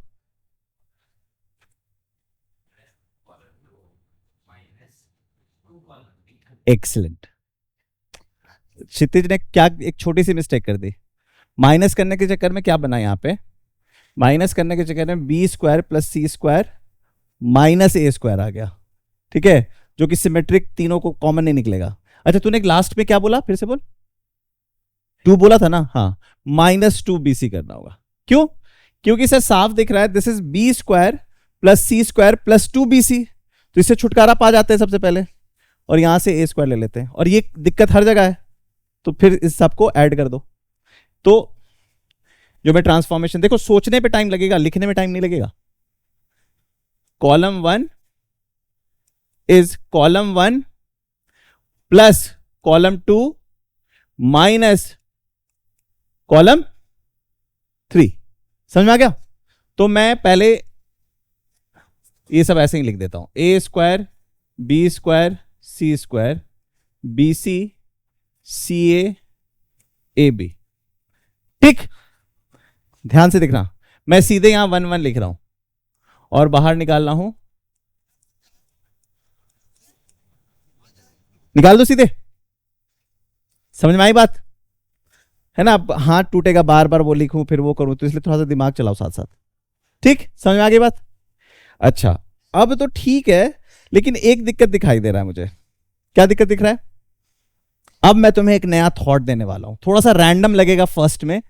एक्सीलेंट। क्षितिज ने क्या एक छोटी सी मिस्टेक कर दी, माइनस करने के चक्कर में क्या बना यहां पे, माइनस करने के चक्कर में B square plus c square minus ए स्क्वायर आ गया, ठीक है, जो कि सिमेट्रिक, तीनों को कॉमन नहीं निकलेगा। अच्छा तूने लास्ट में क्या बोला, फिर से बोल, 2 बोला था ना, हाँ, -2bc करना होगा। क्यों? क्योंकि सर साफ दिख रहा है this is b square plus c square plus 2bc, तो इससे छुटकारा पा जाते हैं सबसे पहले, और यहां से ए स्क्वायर ले लेते हैं, और ये दिक्कत हर जगह है, तो फिर इस सबको ऐड कर दो। तो जो मैं ट्रांसफॉर्मेशन, देखो सोचने पे टाइम लगेगा, लिखने में टाइम नहीं लगेगा। Column 1 is column 1 plus column 2 minus column 3, समझ में आ गया? तो मैं पहले ये सब ऐसे ही लिख देता हूं, a square b square c square b c c a b, ठीक? ध्यान से दिखना, मैं सीधे यहां 1 1 लिख रहा हूं और बाहर निकाल रहा हूं, निकाल दो सीधे, समझ में आई बात है ना? अब हाथ टूटेगा बार बार वो लिखूं फिर वो करूं, तो इसलिए थोड़ा सा दिमाग चलाओ साथ साथ, ठीक? समझ में आ गई बात? अच्छा अब तो ठीक है, लेकिन एक दिक्कत दिखाई दे रहा है मुझे। क्या दिक्कत दिख रहा है? अब मैं तुम्हें एक नया थॉट देने वाला हूं, थोड़ा सा रैंडम लगेगा फर्स्ट में,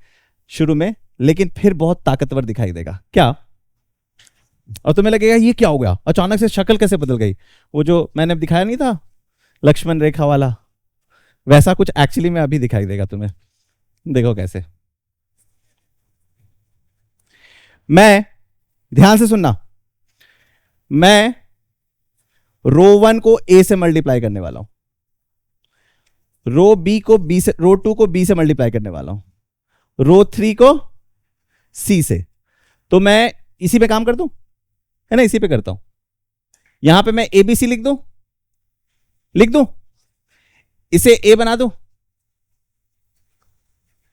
शुरू में, लेकिन फिर बहुत ताकतवर दिखाई देगा। क्या? और तुम्हें लगेगा ये क्या हो गया, अचानक से शक्ल कैसे बदल गई? वो जो मैंने दिखाया नहीं था लक्ष्मण रेखा वाला, वैसा कुछ एक्चुअली में अभी दिखाई देगा तुम्हें। देखो कैसे। मैं, ध्यान से सुनना, मैं रो 1 को ए से मल्टीप्लाई करने वाला हूं, रो बी को बी से, रो 2 को बी से मल्टीप्लाई करने वाला हूं, रो 3 को सी से। तो मैं इसी पे काम कर दूं, है ना, इसी पे करता हूं। यहां पे मैं एबीसी लिख दूं, लिख दूं, इसे ए बना दूं,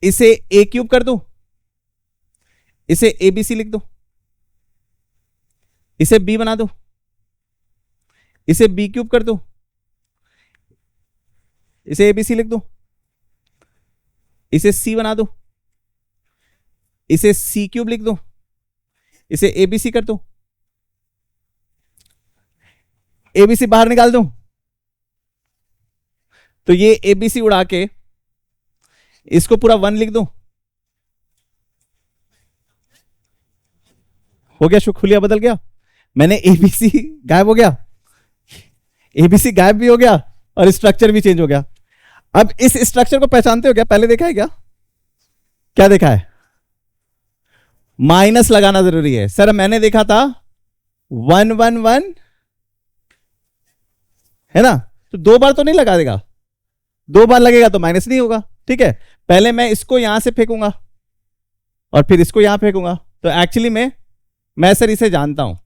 इसे ए क्यूब कर दूं, इसे एबीसी लिख दूं, इसे बी बना दूं, इसे बी क्यूब कर दूं, इसे एबीसी लिख दूं, इसे सी बना दूं, इसे सी क्यूब लिख दूं, इसे एबीसी कर दूं, एबीसी बाहर निकाल दूं, तो ये एबीसी उड़ा के इसको पूरा 1 लिख दूं, हो गया, शुक्रिया बदल गया, मैंने एबीसी गायब हो गया, एबीसी गायब भी हो गया और स्ट्रक्चर भी चेंज हो गया। अब इस स्ट्रक्चर को पहचानते हो क्या? पहले देखा है क्या? क्या देखा है? माइनस लगाना जरूरी है। सर मैंने देखा था 1 1 1, है ना, तो 2 बार तो नहीं लगा देगा, 2 बार लगेगा तो माइनस नहीं होगा, ठीक है? पहले मैं इसको यहां से फेंकूंगा और फिर इसको यहां फेंकूंगा, तो एक्चुअली में मैं सर इसे जानता हूं,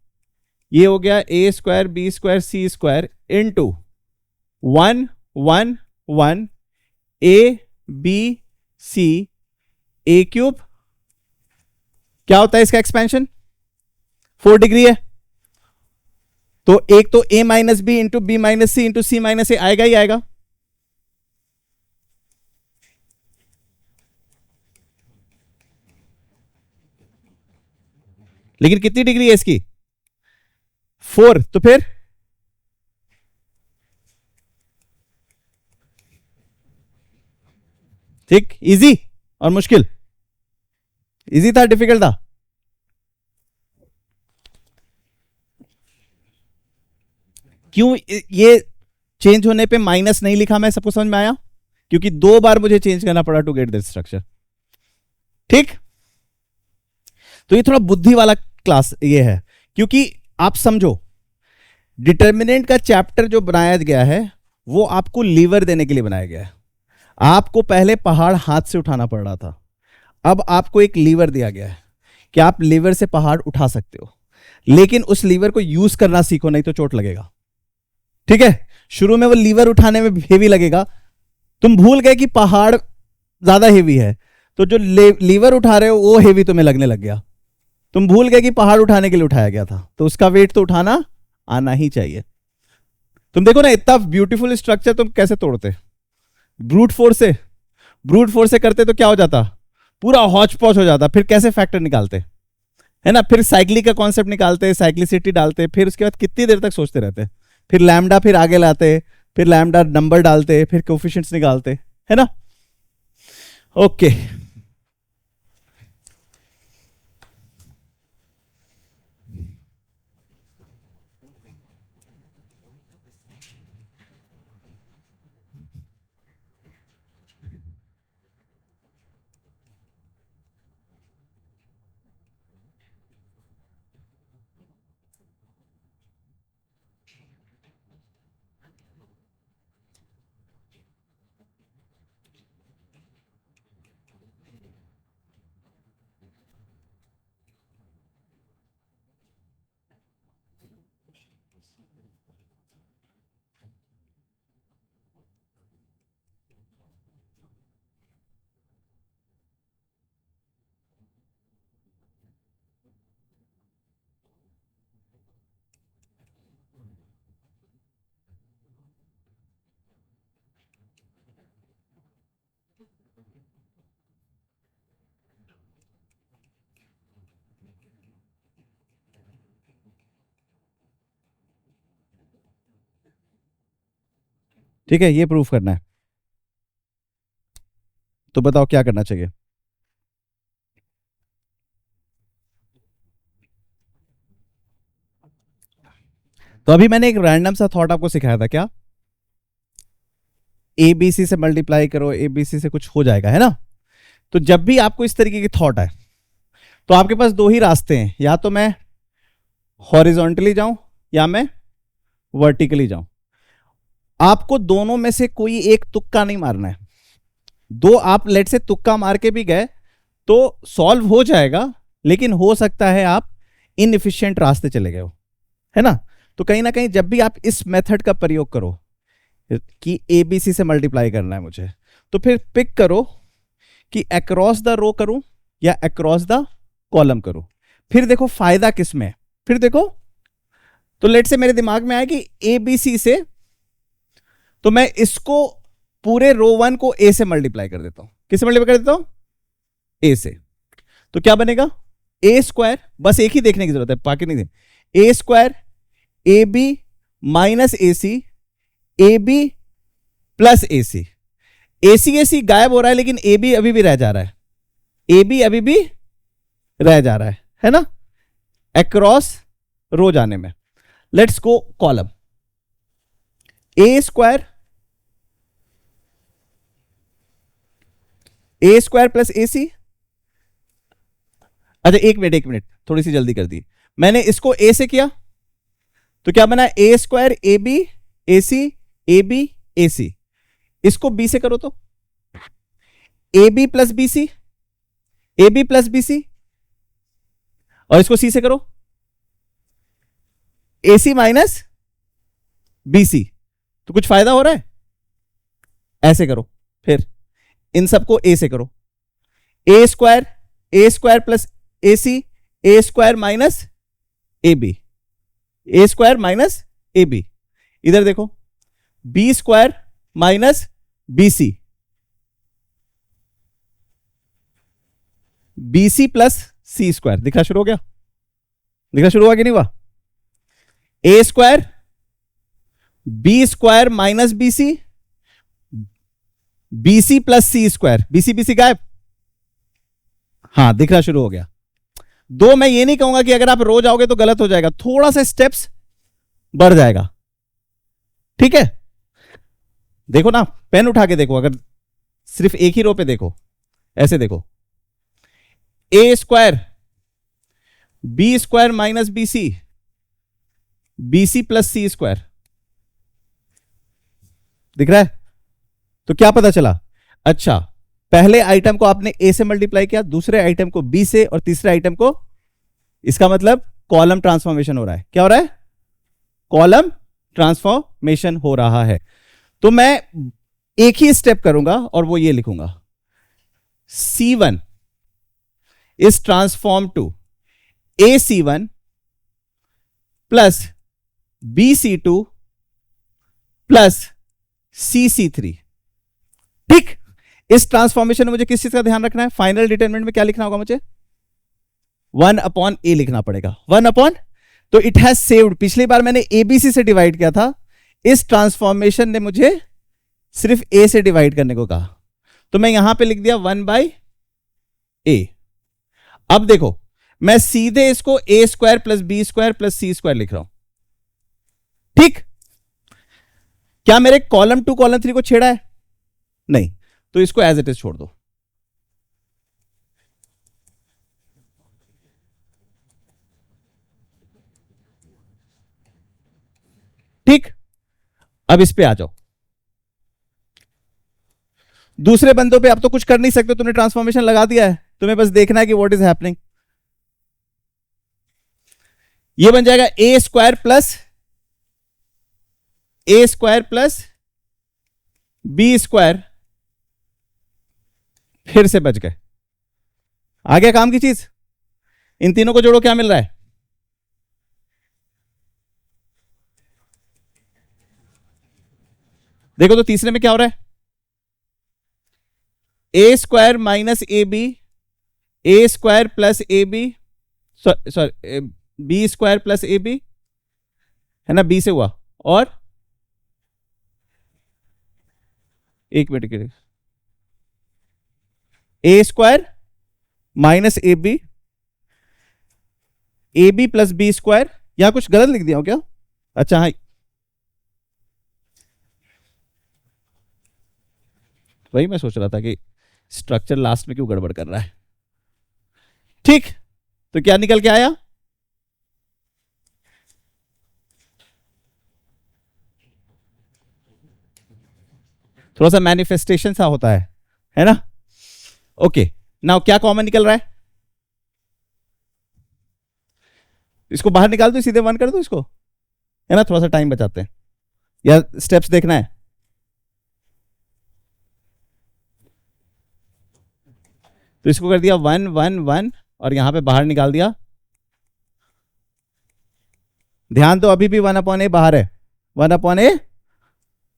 ये हो गया a square b square c square into 1 1 1 a b c a cube, क्या होता है इसका एक्सपेंशन? 4 डिग्री है, तो एक तो a minus B into b minus c into c minus a आएगा ही आएगा। लेकिन कितनी डिग्री है इसकी? 4, तो फिर ठीक, इजी और मुश्किल, इजी था डिफिकल्ट था? क्यों ये चेंज होने पे माइनस नहीं लिखा मैं, सबको समझ में आया? क्योंकि 2 बार मुझे चेंज करना पड़ा टू गेट दिस स्ट्रक्चर, ठीक? तो ये थोड़ा बुद्धि वाला क्लास ये है, क्योंकि आप समझो डिटर्मिनेंट का चैप्टर जो बनाया गया है वो आपको लीवर देने के लिए बनाया गया है। आपको पहले पहाड़ हाथ से उठाना पड़ रहा था, अब आपको एक लीवर दिया गया है कि आप लीवर से पहाड़ उठा सकते हो। लेकिन उस लीवर को यूज करना सीखो, नहीं तो चोट लगेगा। ठीक है, शुरू में वो लीवर उठाने में हेवी लगेगा, तुम भूल गए कि पहाड़ ज्यादा हेवी है, तो जो लीवर उठा रहे हो वो हेवी तुम्हें लगने लग गया। तुम भूल गए कि पहाड़ उठाने के लिए उठाया गया था, तो उसका वेट तो उठाना आना ही चाहिए। तुम देखो ना, इतना ब्यूटीफुल स्ट्रक्चर तुम कैसे तोड़ते ब्रूट फोर्स से। ब्रूट फोर्स से करते तो क्या हो जाता, पूरा हौच पौच हो जाता। फिर कैसे फैक्टर निकालते, है ना, फिर साइक्लिक का कॉन्सेप्ट निकालते, साइक्लिसिटी डालते, फिर उसके बाद कितनी देर तक सोचते रहते, फिर लैम्डा फिर आगे लाते, फिर लैम्डा नंबर डालते, फिर कोफिशिएंट्स निकालते, है ना। ओके, ठीक है, ये प्रूफ करना है, तो बताओ क्या करना चाहिए। तो अभी मैंने एक रैंडम सा थॉट आपको सिखाया था, क्या एबीसी से मल्टीप्लाई करो, एबीसी से कुछ हो जाएगा, है ना। तो जब भी आपको इस तरीके की थॉट है, तो आपके पास दो ही रास्ते हैं, या तो मैं हॉरिजॉन्टली जाऊं या मैं वर्टिकली जाऊं। आपको दोनों में से कोई एक तुक्का नहीं मारना है। दो आप लेट से तुक्का मार के भी गए तो सॉल्व हो जाएगा, लेकिन हो सकता है आप इनएफिशिएंट रास्ते चले गए हो, है ना। तो कहीं ना कहीं जब भी आप इस मेथड का प्रयोग करो कि एबीसी से मल्टीप्लाई करना है मुझे, तो फिर पिक करो कि अक्रॉस द रो करूं या अक्रॉस द कॉलम करूं। फिर देखो फायदा किसमें, फिर देखो। तो लेट से मेरे दिमाग में आया कि एबीसी से, तो मैं इसको पूरे रो 1 को ए से मल्टीप्लाई कर देता हूं। किससे मल्टीप्लाई कर देता हूं, ए से। तो क्या बनेगा, ए स्क्वायर, बस एक ही देखने की जरूरत है, बाकी नहीं दे, a square a b minus a c, a b plus a c. A c गायब हो रहा है, लेकिन ए बी अभी भी रह जा रहा है, ए बी अभी भी रह जा रहा है ना, अक्रॉस रो जाने में। Let's go column, a square plus a c. अच्छा एक मिनट, थोड़ी सी जल्दी कर दी मैंने, इसको ए से किया तो क्या बना, a square a b a c, a b a c. इसको बी से करो तो a b plus b c, a b plus b c, और इसको सी से करो ए सी माइनस बी सी। तो कुछ फायदा हो रहा है, ऐसे करो। फिर इन सबको ए से करो, a square plus a c, a square minus a b, a square minus a b. इधर देखो, b square minus b c, b c plus c square. दिखना शुरू हो गया, दिखना शुरू हुआ कि नहीं हुआ। A square b square minus b c, b c plus c square, b c गायब। हाँ दिखना शुरू हो गया। दो, मैं ये नहीं कहूंगा कि अगर आप रोज आओगे तो गलत हो जाएगा, थोड़ा सा स्टेप्स बढ़ जाएगा, ठीक है। देखो ना, पेन उठा के देखो, अगर सिर्फ एक ही रो पे देखो, ऐसे देखो, a square b square minus b c plus c square, दिख रहा है। तो क्या पता चला, अच्छा पहले आइटम को आपने ए से मल्टीप्लाई किया, दूसरे आइटम को बी से, और तीसरे आइटम को, इसका मतलब कॉलम ट्रांसफॉर्मेशन हो रहा है। क्या हो रहा है? कॉलम ट्रांसफॉर्मेशन हो रहा है। तो मैं एक ही स्टेप करूंगा और वो ये लिखूंगा, C1 is transform to AC1 plus BC2 plus CC3। ठीक, इस ट्रांसफॉर्मेशन में मुझे किस चीज का ध्यान रखना है? फाइनल डिटरमिनेंट में क्या लिखना होगा मुझे? 1/A लिखना पड़ेगा। 1 तो इट हैज सेव्ड। पिछली बार मैंने ABC से डिवाइड किया था, इस ट्रांसफॉर्मेशन ने मुझे सिर्फ A से डिवाइड करने को कहा, तो मैं यहां पे लिख दिया 1/A। अब देखो, मैं सीधे इसको A² plus B² plus C² लिख रहा हूं। ठीक, क्या मेरे कॉलम 2 कॉलम 3 को छेड़ा है? नहीं, तो इसको एज इट इज छोड़ दो। ठीक, अब इस पे आ जाओ। दूसरे बंदों पे आप तो कुछ कर नहीं सकते, तुमने ट्रांसफॉर्मेशन लगा दिया है, तुम्हें बस देखना है कि व्हाट इज हैपनिंग। ये बन जाएगा A² प्लस B²। फिर से बच गए। आ गया काम की चीज। इन तीनों को जोड़ो, क्या मिल रहा है? देखो तो तीसरे में क्या हो रहा है? A² minus AB, A² plus AB, sorry B² plus AB है ना, B से हुआ। और एक मिनट के लिए, A² minus AB plus B²। यहां कुछ गलत लिख दिया हो क्या? अच्छा हाँ, वही मैं सोच रहा था कि स्ट्रक्चर लास्ट में क्यों गड़बड़ कर रहा है। ठीक, तो क्या निकल के आया? थोड़ा सा मैनिफेस्टेशन सा होता है ना? ओके, नाउ क्या कॉमन निकल रहा है? इसको बाहर निकाल दो, सीधे 1 कर दो इसको, है ना? थोड़ा सा टाइम बचाते हैं, या स्टेप्स देखना है? तो इसको कर दिया 1 1 1 और यहां पे बाहर निकाल दिया। ध्यान दो, अभी भी 1/A बाहर है। 1/A।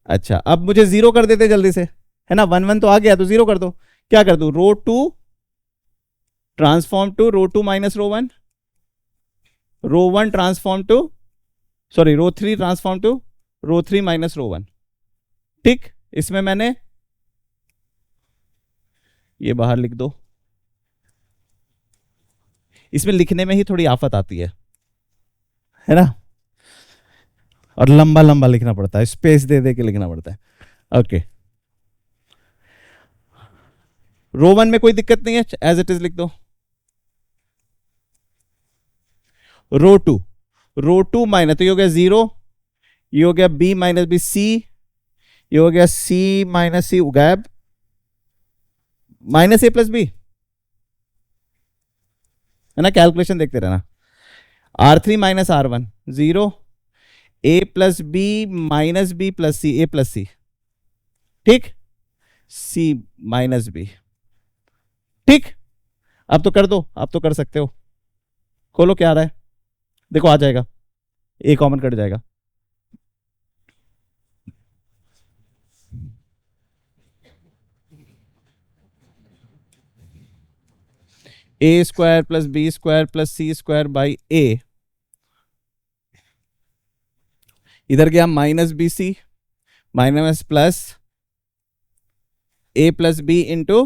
अच्छा, अब मुझे 0 कर देते जल्दी से, है ना? 1 1 तो आ गया, तो 0 कर दो। क्या कर दू? Row 2 transform to row 2 minus row 1, row 1 transform to, sorry row 3 transform to row 3 minus row 1। ठीक, इसमें मैंने ये बाहर लिख दो। इसमें लिखने में ही थोड़ी आफत आती है ना? और लंबा लंबा लिखना पड़ता है, स्पेस दे दे के लिखना पड़ता है। ओके, रो 1 में कोई दिक्कत नहीं है, एज इट इज लिख दो। रो 2 माइनस, तो ये हो गया 0, ये हो गया B माइनस B, C, ये हो गया C minus C, gap minus A plus B, है ना? कैलकुलेशन देखते रहना। R3 minus R1 0, A plus B minus B plus C, A plus C। ठीक, C माइनस B। ठीक, अब तो कर दो, अब तो कर सकते हो। खोलो क्या आ रहा है, देखो आ जाएगा, A कॉमन कट जाएगा। A² plus B² plus C² by A, इधर गया minus BC minus plus A plus B into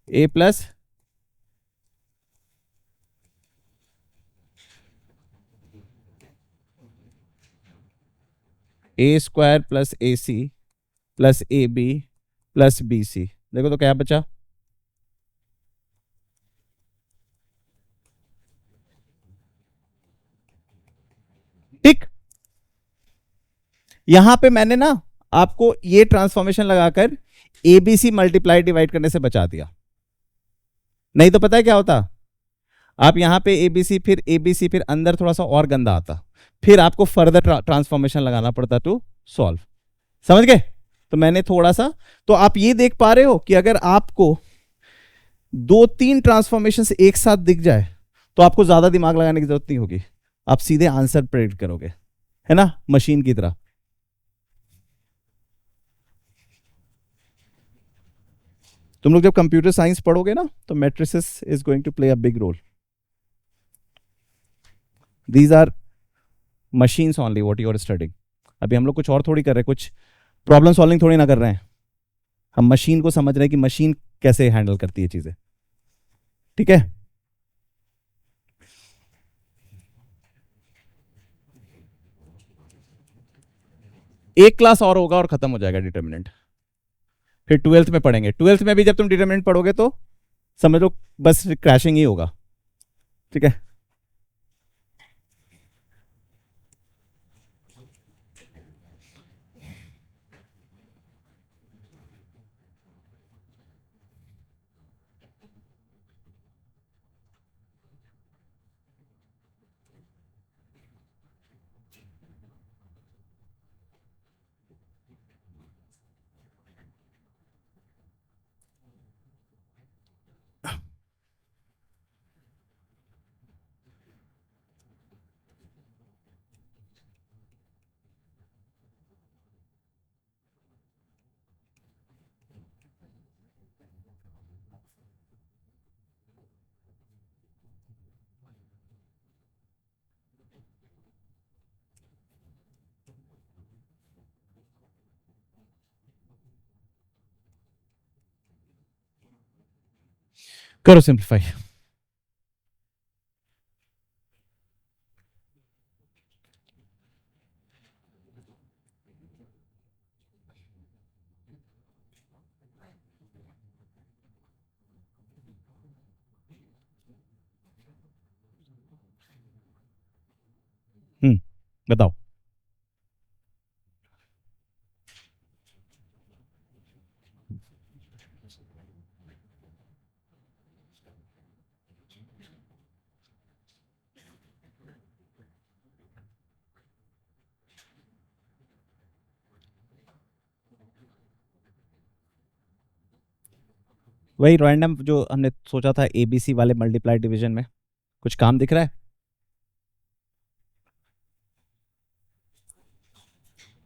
A plus A² plus AC plus AB plus BC। देखो तो क्या बचा? ठीक, यहां पे मैंने ना आपको ये ट्रांसफॉर्मेशन लगाकर ABC मल्टीप्लाई डिवाइड करने से बचा दिया, नहीं तो पता है क्या होता? आप यहाँ पे एबीसी फिर एबीसी फिर अंदर थोड़ा सा और गंदा आता, फिर आपको फर्दर ट्रांसफॉर्मेशन लगाना पड़ता टू सॉल्व। समझ गए? तो मैंने थोड़ा सा, तो आप ये देख पा रहे हो कि अगर आपको 2-3 ट्रांसफॉर्मेशन एक साथ दिख जाए तो आपको ज्यादा दिमाग लगाने की जरूरत नहीं होगी, आप सीधे आंसर प्रेडिक्ट करोगे, है ना, मशीन की तरह। तुम लोग जब कंप्यूटर साइंस पढ़ोगे ना तो matrices is going to play a big role. These are machines only what you are studying. अभी हम लोग कुछ और थोड़ी कर रहे हैं, कुछ प्रॉब्लम सॉल्विंग थोड़ी ना कर रहे हैं, हम मशीन को समझ रहे हैं कि मशीन कैसे हैंडल करती है चीजें। ठीक है? एक क्लास और होगा और खत्म हो जाएगा डिटर्मिनेंट, फिर 12th में पढ़ेंगे। 12th में भी जब तुम डिटर्मिनेंट पढ़ोगे तो समझ लो बस क्रैशिंग ही होगा। ठीक है? करो सिंप्लीफाई। बताओ। वही रैंडम जो हमने सोचा था एबीसी वाले मल्टीप्लाई डिवीजन में, कुछ काम दिख रहा है?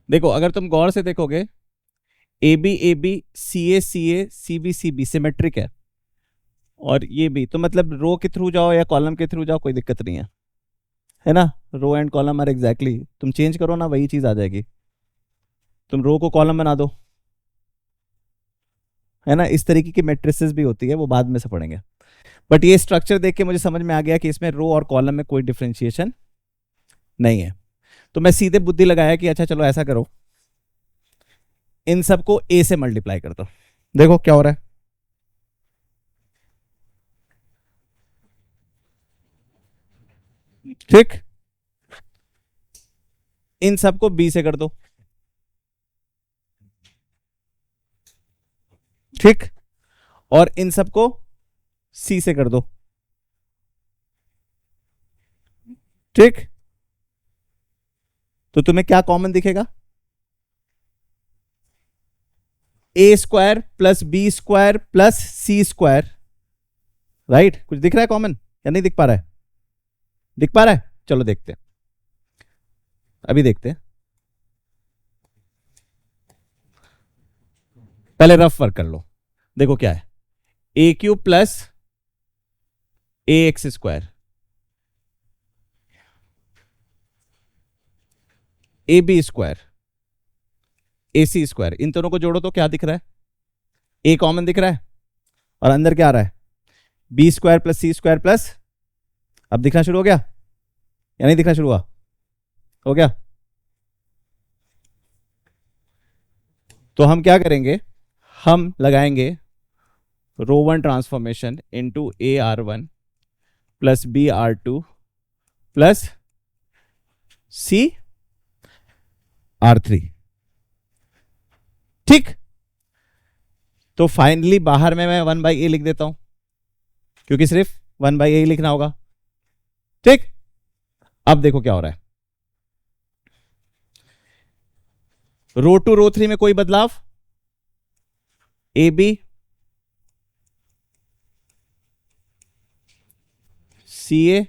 देखो अगर तुम गौर से देखोगे, a b c a c b symmetric है, और ये भी तो मतलब रो के थ्रू जाओ या कॉलम के थ्रू जाओ कोई दिक्कत नहीं है ना। Row and column are exactly, तुम चेंज करो ना वही चीज आ जाएगी। तुम रो को कॉलम बना दो, है ना। इस तरीके की मैट्रिसेस भी होती है, वो बाद में से पढ़ेंगे। बट ये स्ट्रक्चर देख के मुझे समझ में आ गया कि इसमें रो और कॉलम में कोई डिफरेंशिएशन नहीं है। तो मैं सीधे बुद्धि लगाया कि अच्छा चलो ऐसा करो, इन सबको ए से मल्टीप्लाई कर दो, देखो क्या हो रहा है। ठीक, इन सबको बी से कर दो। ठीक, और इन सबको सी से कर दो। ठीक, तो तुम्हें क्या कॉमन दिखेगा? A square plus b square plus c square, right. कुछ दिख रहा है कॉमन या नहीं दिख पा रहा है? दिख पा रहा है? चलो देखते हैं, अभी देखते हैं। पहले रफ वर्क कर लो, देखो क्या है। A cube plus a x square, a b square, a c square, इन दोनों को जोड़ो तो क्या दिख रहा है? ए कॉमन दिख रहा है, और अंदर क्या आ रहा है? B square plus c square plus, अब दिखना शुरू हो गया या नहीं दिखना शुरू हुआ? हो गया। तो हम क्या करेंगे, हम लगाएंगे row one transformation into a r one plus b r two plus c r three. ठीक, तो फाइनली बाहर में मैं 1/a लिख देता हूं, क्योंकि सिर्फ 1/a लिखना होगा। ठीक, अब देखो क्या हो रहा है। रो 2 रो 3 में कोई बदलाव, ए बी सी ए,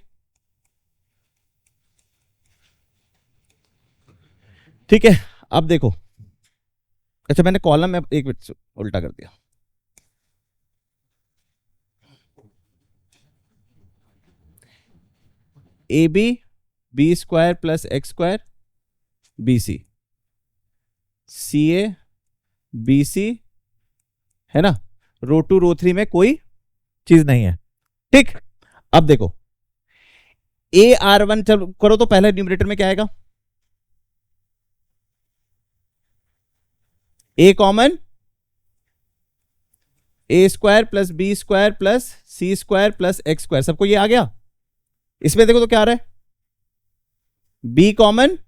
ठीक है। अब देखो, अच्छा मैंने कॉलम में एक मिनट उल्टा कर दिया, a b b square plus x square b c, c a b c, है ना। रो 2 रो 3 में कोई चीज नहीं है, ठीक। अब देखो ए आर वन, चलो करो तो पहले न्यूमरेटर में क्या आएगा, a common, a square plus b square plus c square plus x square, सबको ये आ गया। इसमें देखो तो क्या आ रहा है, b common,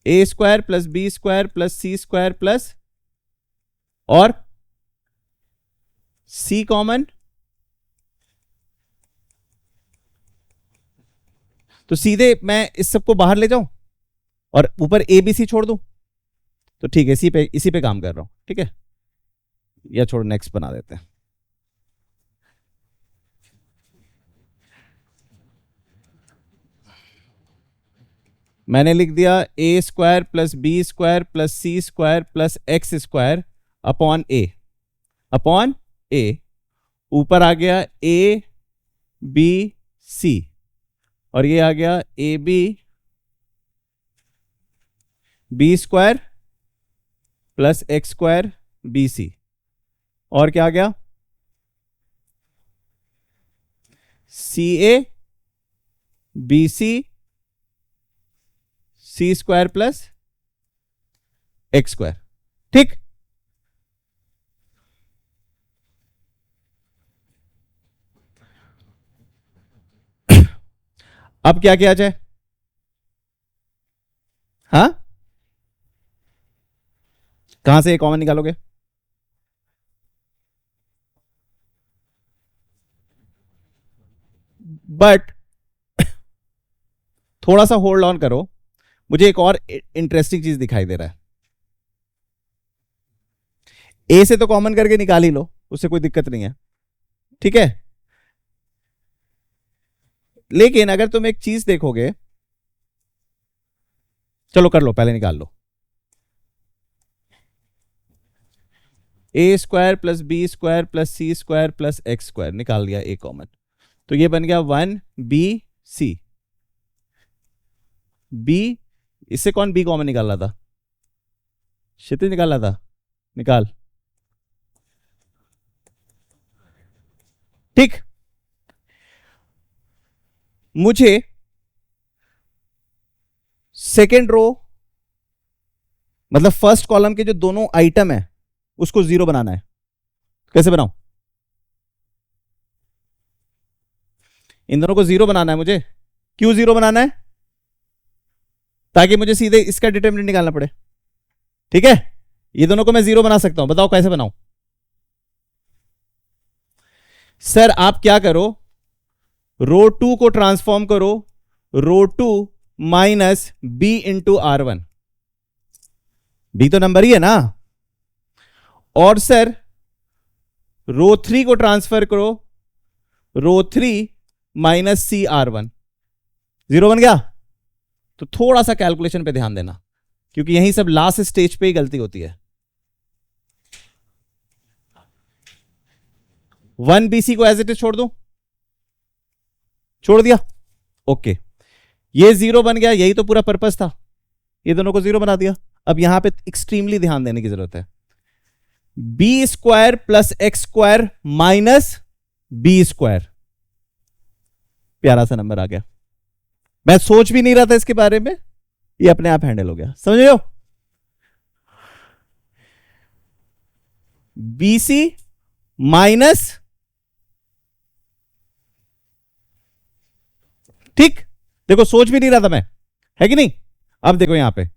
a square plus b square plus c square plus और सी कॉमन, तो सीधे मैं इस सबको बाहर ले जाऊं और ऊपर ए बी सी छोड़ दूं, तो ठीक है, इसी पे काम कर रहा हूं, ठीक है। या छोड़, नेक्स्ट बना देते हैं। मैंने लिख दिया a square plus b square plus c square plus x square upon a, ऊपर आ गया ए बी सी, और ये आ गया a b square plus x square b c, और क्या आ गया, c a b c c square plus x square, ठीक। अब क्या किया जाए, हाँ, कहां से कॉमन निकालोगे, बट थोड़ा सा होल्ड ऑन करो, मुझे एक और इंटरेस्टिंग चीज दिखाई दे रहा है। ए से तो कॉमन करके निकाल ही लो, उससे कोई दिक्कत नहीं है, ठीक है। लेकिन अगर तुम एक चीज देखोगे, चलो कर लो, पहले निकाल लो, a square plus b square plus c square plus x square, निकाल लिया ए कॉमन, तो ये बन गया 1 बी सी बी, इससे कौन बी कॉमन निकाल रहा था, क्षितिज निकाल रहा था, निकाल, ठीक। मुझे सेकेंड रो, मतलब फर्स्ट कॉलम के जो दोनों आइटम है उसको जीरो बनाना है, कैसे बनाऊं, इन दोनों को जीरो बनाना है मुझे, क्यों जीरो बनाना है, ताकि मुझे सीधे इसका डिटरमिनेंट निकालना पड़े, ठीक है। ये दोनों को मैं जीरो बना सकता हूं, बताओ कैसे बनाऊं। सर आप क्या करो, रो 2 को ट्रांसफॉर्म करो, row 2 minus B into r one, b तो नंबर ही है ना, और सर रो 3 को ट्रांसफर करो, row 3 minus c r one, zero बन गया। तो थोड़ा सा कैलकुलेशन पे ध्यान देना, क्योंकि यही सब लास्ट स्टेज पे ही गलती होती है। 1 बीसी को एज इट इज छोड़ दो, छोड़ दिया, ओके, ये जीरो बन गया, यही तो पूरा पर्पस था, ये दोनों को जीरो बना दिया। अब यहां पे एक्सट्रीमली ध्यान देने की जरूरत है, b square plus x square minus b square, प्यारा सा नंबर आ गया, मैं सोच भी नहीं रहा था इसके बारे में, ये अपने आप हैंडल हो गया, समझ रहे हो। बीसी माइनस, ठीक, देखो सोच भी नहीं रहा था मैं, है कि नहीं। अब देखो यहां पे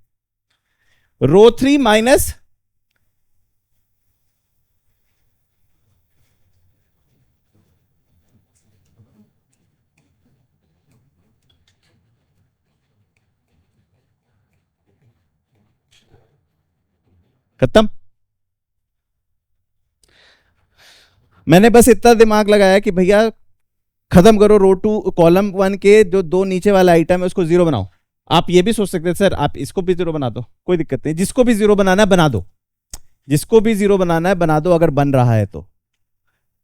रो 3 माइनस, खत्म। मैंने बस इतना दिमाग लगाया कि भैया खत्म करो रो टू कॉलम वन के जो दो नीचे वाला आइटम है उसको जीरो बनाओ। आप ये भी सोच सकते हैं सर आप इसको भी जीरो बना दो, कोई दिक्कत नहीं, जिसको भी जीरो बनाना है बना दो, जिसको भी जीरो बनाना है बना दो, अगर बन रहा है तो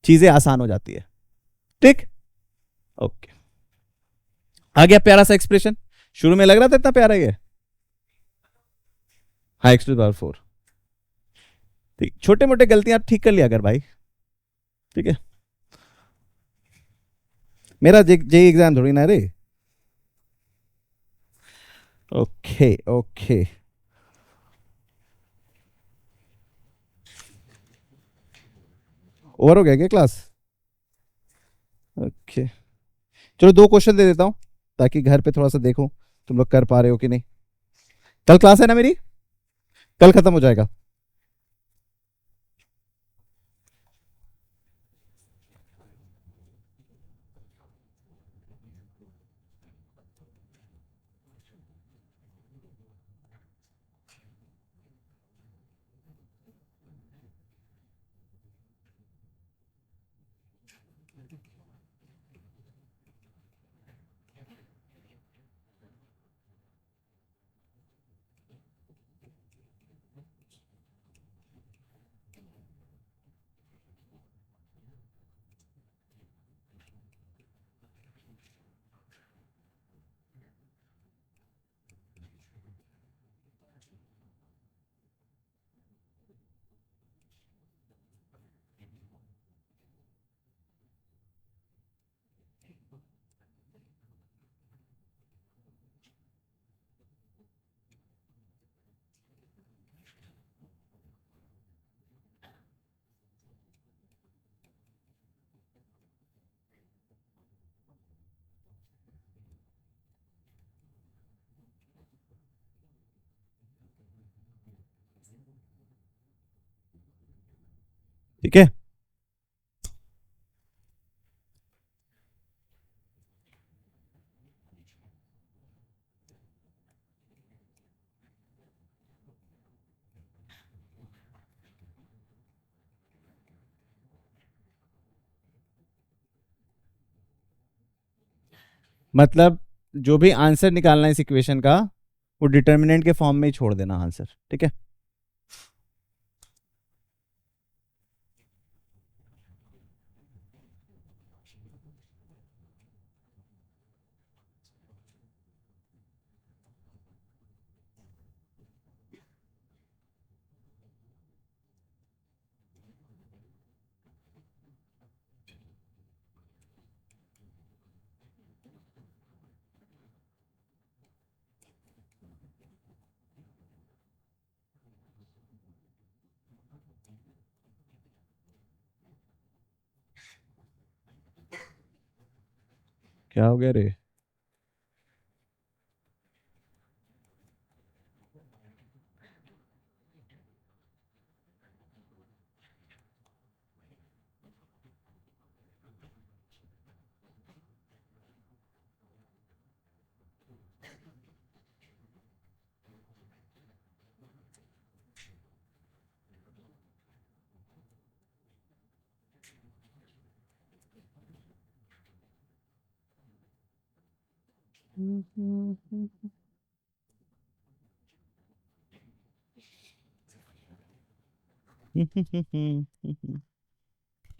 चीजें आसान हो जाती है। ठीक, ओके। आ गया प्यारा सा एक्सप्रेशन, शुरू में लग रहा था इतना प्यारा ये। हाँ एक्स टू पावर फोर। ठीक, छोटे मोटे गलतियां आप ठीक कर लिया अगर भाई, ठीक है। मेरा जे एग्जाम थोड़ी ना रे। ओके ओके, ओवर हो गया क्या क्लास? ओके, चलो दो क्वेश्चन दे देता हूं ताकि घर पे थोड़ा सा देखो तुम लोग कर पा रहे हो कि नहीं। कल क्लास है ना मेरी, कल खत्म हो जाएगा। ठीक है, मतलब जो भी आंसर निकालना है इस इक्वेशन का वो डिटर्मिनेंट के फॉर्म में ही छोड़ देना आंसर, ठीक है। क्या हो गया रे?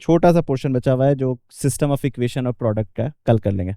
छोटा सा पोर्शन बचा हुआ है जो सिस्टम ऑफ इक्वेशन और प्रोडक्ट का है, कल कर लेंगे।